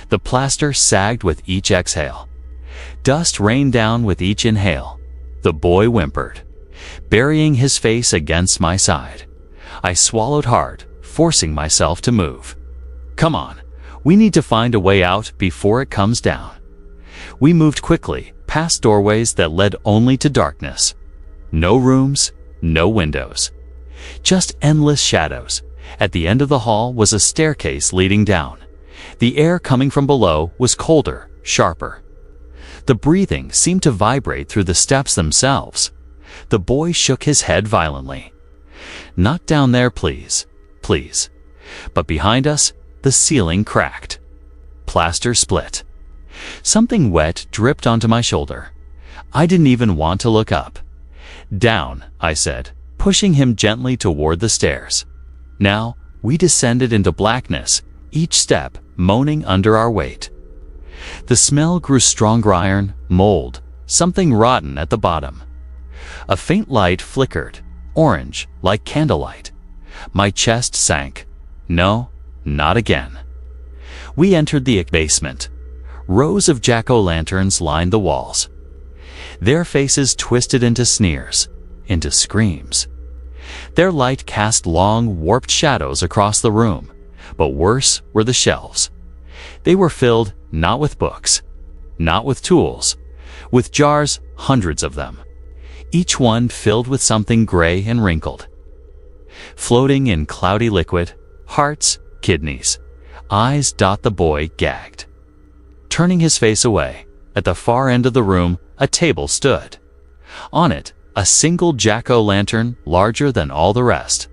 The plaster sagged with each exhale. Dust rained down with each inhale. The boy whimpered, burying his face against my side. I swallowed hard, forcing myself to move. "Come on, we need to find a way out before it comes down." We moved quickly, past doorways that led only to darkness. No rooms, no windows. Just endless shadows. At the end of the hall was a staircase leading down. The air coming from below was colder, sharper. The breathing seemed to vibrate through the steps themselves. The boy shook his head violently. "Not down there, please, please." But behind us, the ceiling cracked. Plaster split. Something wet dripped onto my shoulder. I didn't even want to look up. "Down," I said, pushing him gently toward the stairs. Now, we descended into blackness, each step moaning under our weight. The smell grew stronger: iron, mold, something rotten at the bottom. A faint light flickered, orange, like candlelight. My chest sank. No, not again. We entered the basement. Rows of jack-o'-lanterns lined the walls. Their faces twisted into sneers, into screams. Their light cast long, warped shadows across the room, but worse were the shelves. They were filled not with books, not with tools, with jars, hundreds of them, each one filled with something gray and wrinkled. Floating in cloudy liquid, hearts, kidneys, eyes. The boy gagged. Turning his face away, at the far end of the room, a table stood. On it, a single jack-o'-lantern larger than all the rest.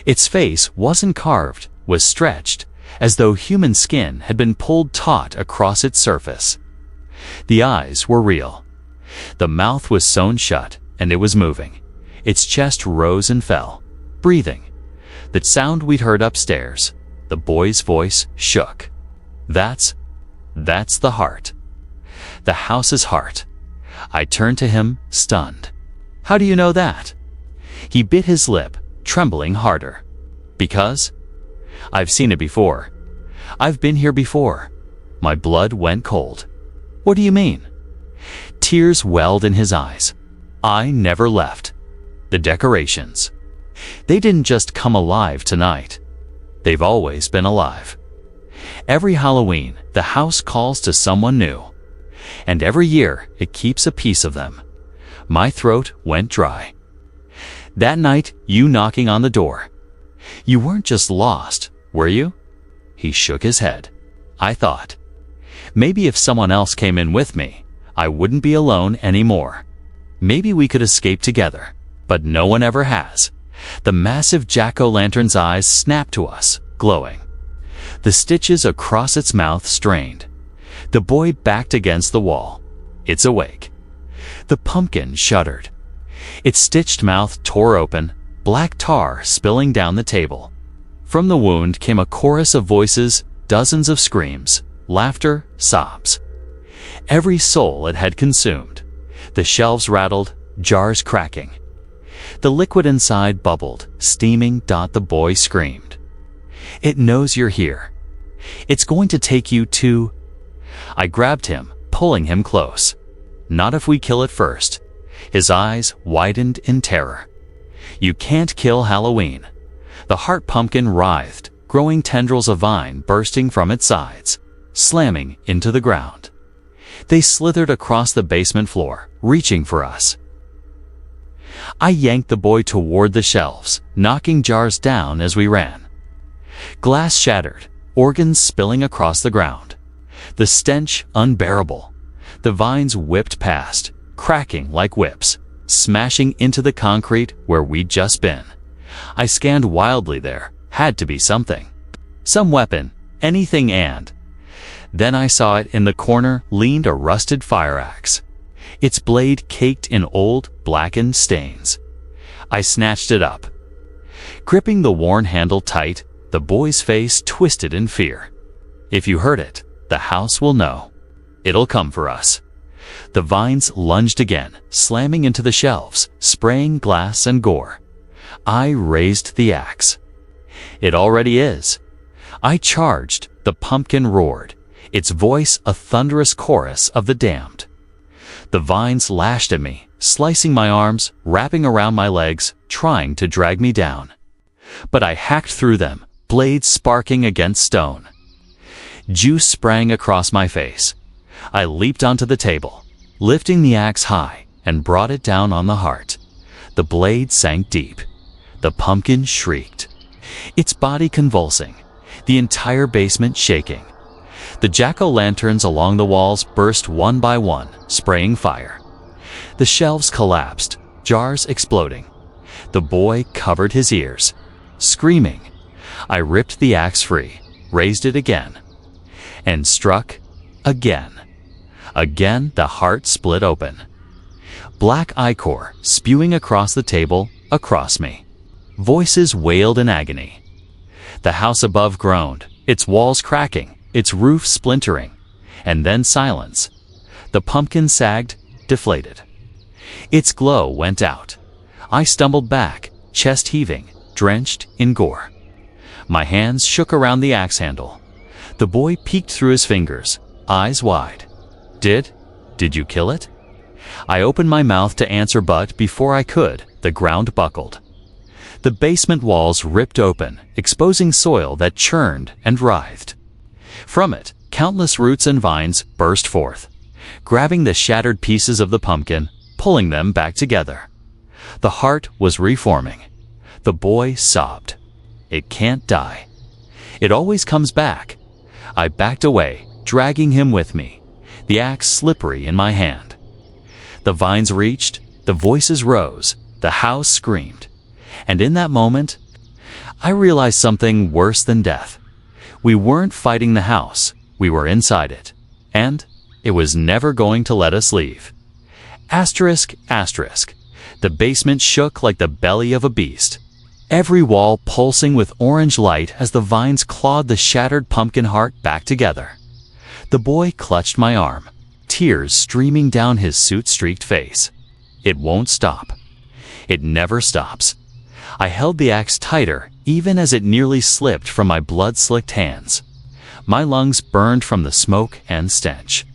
Its face wasn't carved, was stretched, as though human skin had been pulled taut across its surface. The eyes were real. The mouth was sewn shut, and it was moving. Its chest rose and fell, breathing. The sound we'd heard upstairs. The boy's voice shook. That's the heart. The house's heart." I turned to him, stunned. "How do you know that?" He bit his lip, trembling harder. "Because I've seen it before. I've been here before." My blood went cold. "What do you mean?" Tears welled in his eyes. "I never left. The decorations. They didn't just come alive tonight. They've always been alive. Every Halloween, the house calls to someone new. And every year, it keeps a piece of them." My throat went dry. "That night, you knocking on the door. You weren't just lost, were you?" He shook his head. I thought, maybe if someone else came in with me, I wouldn't be alone anymore. Maybe we could escape together, but no one ever has. The massive jack-o'-lantern's eyes snapped to us, glowing. The stitches across its mouth strained. The boy backed against the wall. "It's awake." The pumpkin shuddered. Its stitched mouth tore open, black tar spilling down the table. From the wound came a chorus of voices, dozens of screams, laughter, sobs. Every soul it had consumed. The shelves rattled, jars cracking. The liquid inside bubbled, steaming. The boy screamed. "It knows you're here. It's going to take you to..." I grabbed him, pulling him close. "Not if we kill it first." His eyes widened in terror. "You can't kill Halloween." The heart pumpkin writhed, growing tendrils of vine bursting from its sides, slamming into the ground. They slithered across the basement floor, reaching for us. I yanked the boy toward the shelves, knocking jars down as we ran. Glass shattered, organs spilling across the ground. The stench unbearable. The vines whipped past, cracking like whips, smashing into the concrete where we'd just been. I scanned wildly there. Had to be something. Some weapon, anything, and then I saw it in the corner leaned a rusted fire axe, its blade caked in old, blackened stains. I snatched it up. Gripping the worn handle tight, the boy's face twisted in fear. If you heard it, the house will know. It'll come for us. The vines lunged again, slamming into the shelves, spraying glass and gore. I raised the axe. It already is. I charged, the pumpkin roared, its voice a thunderous chorus of the damned. The vines lashed at me, slicing my arms, wrapping around my legs, trying to drag me down. But I hacked through them, blades sparking against stone. Juice sprang across my face. I leaped onto the table, lifting the axe high, and brought it down on the heart. The blade sank deep. The pumpkin shrieked, its body convulsing, the entire basement shaking. The jack-o'-lanterns along the walls burst one by one, spraying fire. The shelves collapsed, jars exploding. The boy covered his ears, screaming. I ripped the axe free, raised it again, and struck again. Again, the heart split open. Black ichor spewing across the table, across me. Voices wailed in agony. The house above groaned, its walls cracking, its roof splintering, and then silence. The pumpkin sagged, deflated. Its glow went out. I stumbled back, chest heaving, drenched in gore. My hands shook around the axe handle. The boy peeked through his fingers, eyes wide. Did you kill it? I opened my mouth to answer, but before I could, the ground buckled. The basement walls ripped open, exposing soil that churned and writhed. From it, countless roots and vines burst forth, grabbing the shattered pieces of the pumpkin, pulling them back together. The heart was reforming. The boy sobbed. It can't die. It always comes back. I backed away, dragging him with me, the axe slippery in my hand. The vines reached, the voices rose, the house screamed. And in that moment, I realized something worse than death. We weren't fighting the house, we were inside it. And it was never going to let us leave. Asterisk, asterisk. The basement shook like the belly of a beast. Every wall pulsing with orange light as the vines clawed the shattered pumpkin heart back together. The boy clutched my arm, tears streaming down his soot-streaked face. It won't stop. It never stops. I held the axe tighter, even as it nearly slipped from my blood-slicked hands. My lungs burned from the smoke and stench,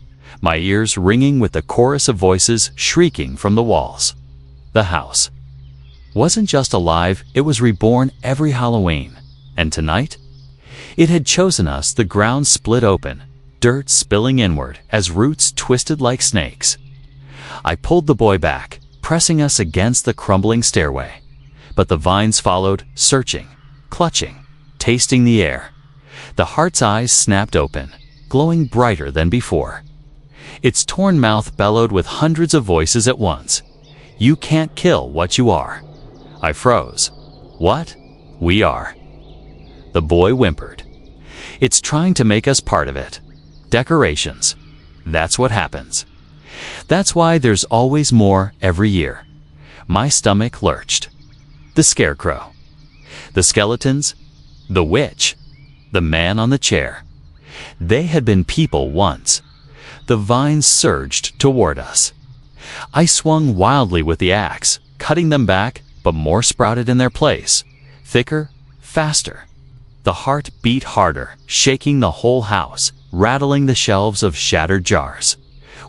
my ears ringing with the chorus of voices shrieking from the walls. The house wasn't just alive, it was reborn every Halloween. And tonight? It had chosen us. The ground split open, dirt spilling inward as roots twisted like snakes. I pulled the boy back, pressing us against the crumbling stairway. But the vines followed, searching, clutching, tasting the air. The heart's eyes snapped open, glowing brighter than before. Its torn mouth bellowed with hundreds of voices at once. You can't kill what you are. I froze. What? We are. The boy whimpered. It's trying to make us part of it. Decorations. That's what happens. That's why there's always more every year. My stomach lurched. The scarecrow. The skeletons. The witch. The man on the chair. They had been people once. The vines surged toward us. I swung wildly with the axe, cutting them back, but more sprouted in their place. Thicker, faster. The heart beat harder, shaking the whole house, rattling the shelves of shattered jars.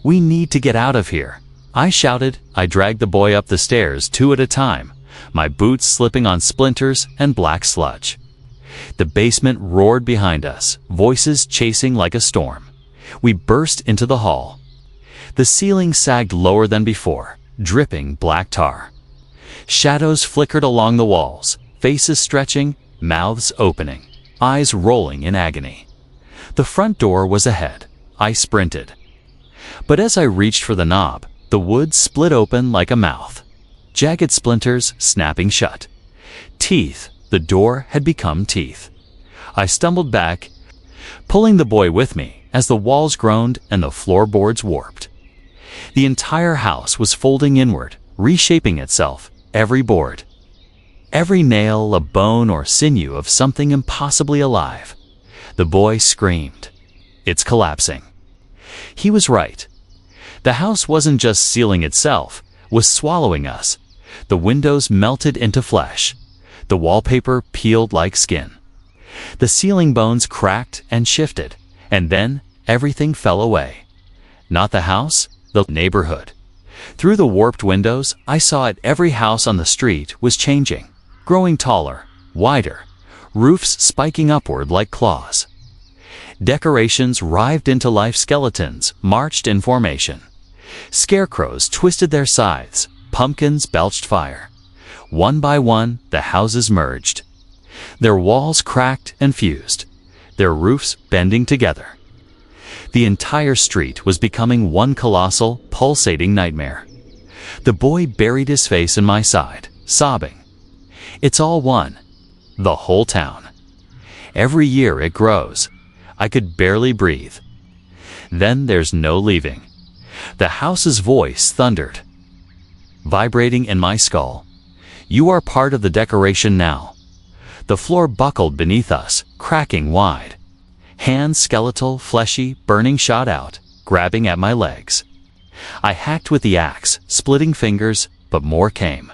We need to get out of here. I shouted. I dragged the boy up the stairs 2 at a time, my boots slipping on splinters and black sludge. The basement roared behind us, voices chasing like a storm. We burst into the hall. The ceiling sagged lower than before, dripping black tar. Shadows flickered along the walls, faces stretching, mouths opening. eyes rolling in agony. The front door was ahead. I sprinted. But as I reached for the knob, the wood split open like a mouth. Jagged splinters snapping shut. Teeth. The door had become teeth. I stumbled back, pulling the boy with me as the walls groaned and the floorboards warped. The entire house was folding inward, reshaping itself, every board. Every nail a bone or sinew of something impossibly alive. The boy screamed. It's collapsing. He was right. The house wasn't just sealing itself, was swallowing us. The windows melted into flesh. The wallpaper peeled like skin. The ceiling bones cracked and shifted, and then everything fell away. Not the house, the neighborhood. Through the warped windows, I saw it. Every house on the street was changing, growing taller, wider, roofs spiking upward like claws. Decorations writhed into life. Skeletons marched in formation. Scarecrows twisted their scythes. Pumpkins belched fire. One by one, the houses merged. Their walls cracked and fused, their roofs bending together. The entire street was becoming one colossal, pulsating nightmare. The boy buried his face in my side, sobbing. It's all one. The whole town. Every year it grows. I could barely breathe. Then there's no leaving. The house's voice thundered, vibrating in my skull. You are part of the decoration now. The floor buckled beneath us, cracking wide. Hands, skeletal, fleshy, burning, shot out, grabbing at my legs. I hacked with the axe, splitting fingers, but more came.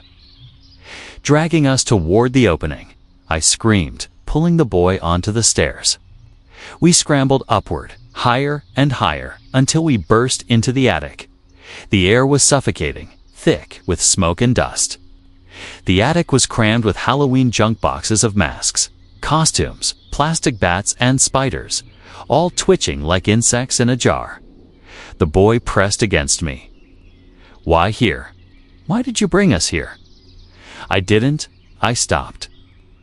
Dragging us toward the opening, I screamed, pulling the boy onto the stairs. We scrambled upward, higher and higher, until we burst into the attic. The air was suffocating, thick with smoke and dust. The attic was crammed with Halloween junk boxes of masks, costumes, plastic bats and spiders, all twitching like insects in a jar. The boy pressed against me. Why here? Why did you bring us here? I didn't. I stopped.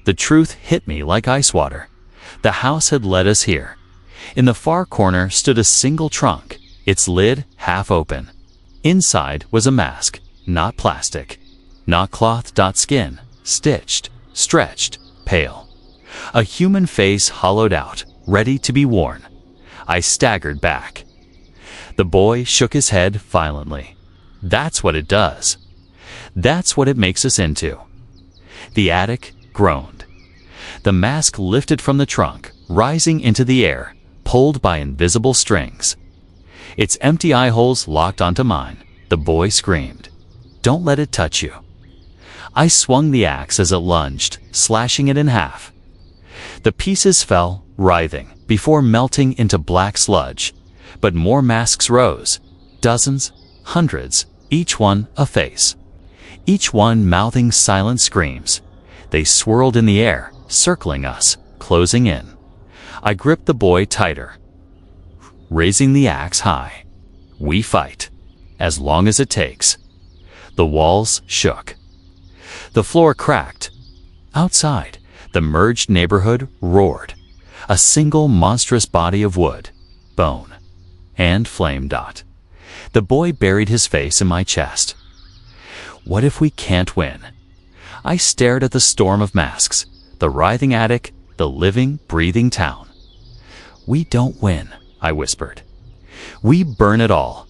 The truth hit me like ice water. The house had led us here. In the far corner stood a single trunk, its lid half open. Inside was a mask, not plastic, not cloth, skin, stitched, stretched, pale. A human face hollowed out, ready to be worn. I staggered back. The boy shook his head violently. That's what it does. That's what it makes us into. The attic groaned. The mask lifted from the trunk, rising into the air, pulled by invisible strings. Its empty eye holes locked onto mine. The boy screamed. Don't let it touch you. I swung the axe as it lunged, slashing it in half. The pieces fell, writhing, before melting into black sludge. But more masks rose. Dozens, hundreds, each one a face. Each one mouthing silent screams. They swirled in the air, circling us, closing in. I gripped the boy tighter, raising the axe high. We fight, as long as it takes. The walls shook. The floor cracked. Outside, the merged neighborhood roared. A single monstrous body of wood, bone, and flame. The boy buried his face in my chest. What if we can't win? I stared at the storm of masks, the writhing attic, the living, breathing town. We don't win, I whispered. We burn it all.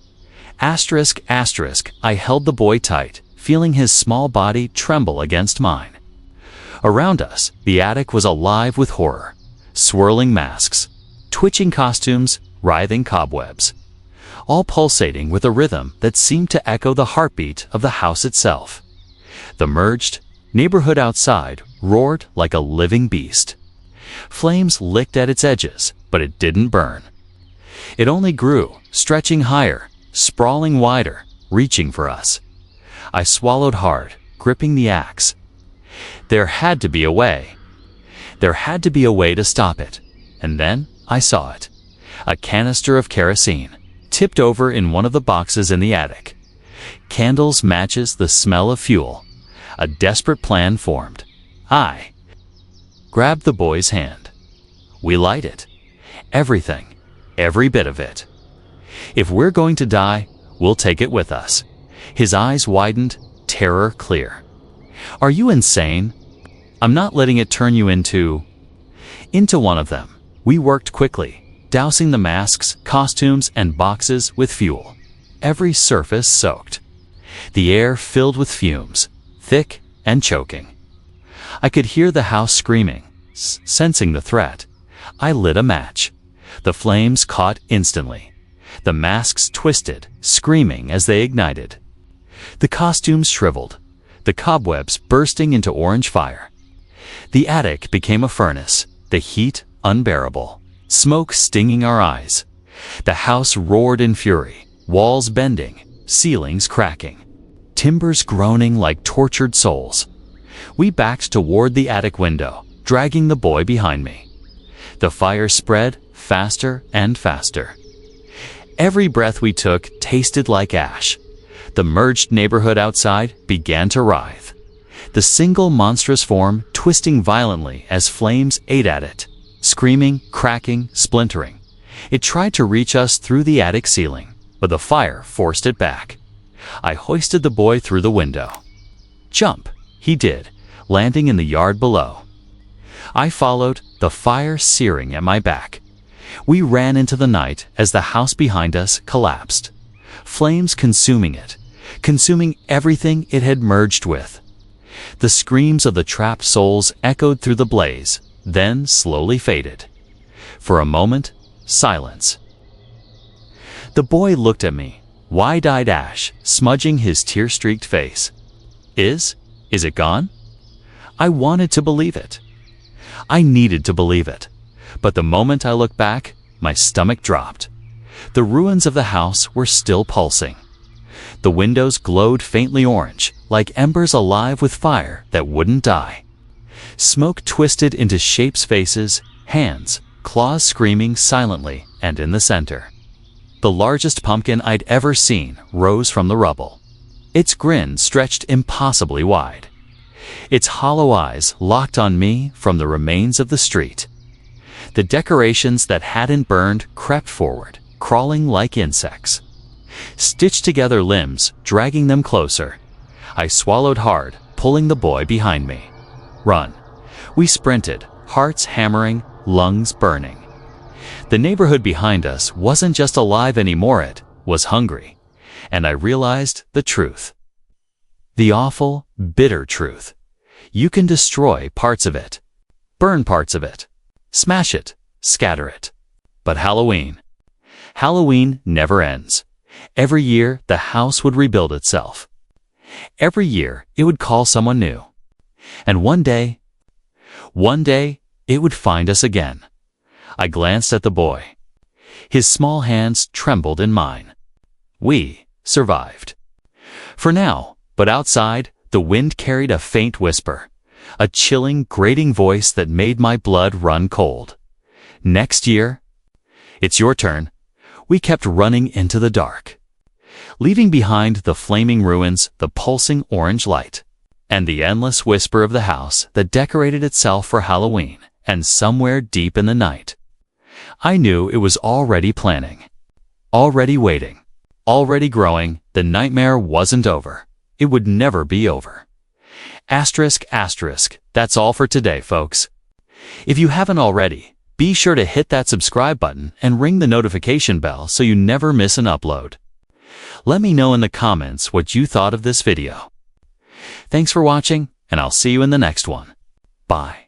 Asterisk, asterisk, I held the boy tight, feeling his small body tremble against mine. Around us, the attic was alive with horror. Swirling masks, twitching costumes, writhing cobwebs. All pulsating with a rhythm that seemed to echo the heartbeat of the house itself. The merged neighborhood outside roared like a living beast. Flames licked at its edges, but it didn't burn. It only grew, stretching higher, sprawling wider, reaching for us. I swallowed hard, gripping the axe. There had to be a way. There had to be a way to stop it. And then I saw it. A canister of kerosene, tipped over in one of the boxes in the attic. Candles, matches, the smell of fuel. A desperate plan formed. I grabbed the boy's hand. we light it. Everything, every bit of it. If we're going to die, we'll take it with us. His eyes widened, terror clear. Are you insane? I'm not letting it turn you into one of them. We worked quickly, dousing the masks, costumes, and boxes with fuel. Every surface soaked. The air filled with fumes, thick and choking. I could hear the house screaming, sensing the threat. I lit a match. The flames caught instantly. The masks twisted, screaming as they ignited. The costumes shriveled, the cobwebs bursting into orange fire. The attic became a furnace, the heat unbearable, smoke stinging our eyes. The house roared in fury, walls bending, ceilings cracking, timbers groaning like tortured souls. We backed toward the attic window, dragging the boy behind me. The fire spread faster and faster. Every breath we took tasted like ash. The merged neighborhood outside began to writhe, the single monstrous form twisting violently as flames ate at it, screaming, cracking, splintering. It tried to reach us through the attic ceiling, but the fire forced it back. I hoisted the boy through the window. Jump, he did, landing in the yard below. I followed, the fire searing at my back. We ran into the night as the house behind us collapsed, flames consuming it, consuming everything it had merged with. The screams of the trapped souls echoed through the blaze, then slowly faded. For a moment, silence. The boy looked at me, wide-eyed ash, smudging his tear-streaked face. Is it gone? I wanted to believe it. I needed to believe it. But the moment I looked back, my stomach dropped. The ruins of the house were still pulsing. The windows glowed faintly orange, like embers alive with fire that wouldn't die. Smoke twisted into shapes, faces, hands, claws screaming silently, and in the center, the largest pumpkin I'd ever seen rose from the rubble. Its grin stretched impossibly wide. Its hollow eyes locked on me from the remains of the street. The decorations that hadn't burned crept forward, crawling like insects. Stitched together limbs, dragging them closer. I swallowed hard, pulling the boy behind me. Run. We sprinted, hearts hammering, lungs burning. The neighborhood behind us wasn't just alive anymore, it was hungry. And I realized the truth. The awful, bitter truth. You can destroy parts of it, burn parts of it, smash it, scatter it. But Halloween never ends. Every year, the house would rebuild itself. Every year, it would call someone new. And one day, it would find us again. I glanced at the boy. His small hands trembled in mine. We survived. For now, but outside, the wind carried a faint whisper, a chilling, grating voice that made my blood run cold. Next year, it's your turn. We kept running into the dark, leaving behind the flaming ruins, the pulsing orange light, and the endless whisper of the house that decorated itself for Halloween. And somewhere deep in the night, I knew it was already planning, already waiting, already growing. The nightmare wasn't over. It would never be over. Asterisk, asterisk. That's all for today, folks. If you haven't already, be sure to hit that subscribe button and ring the notification bell so you never miss an upload. Let me know in the comments what you thought of this video. Thanks for watching, and I'll see you in the next one. Bye.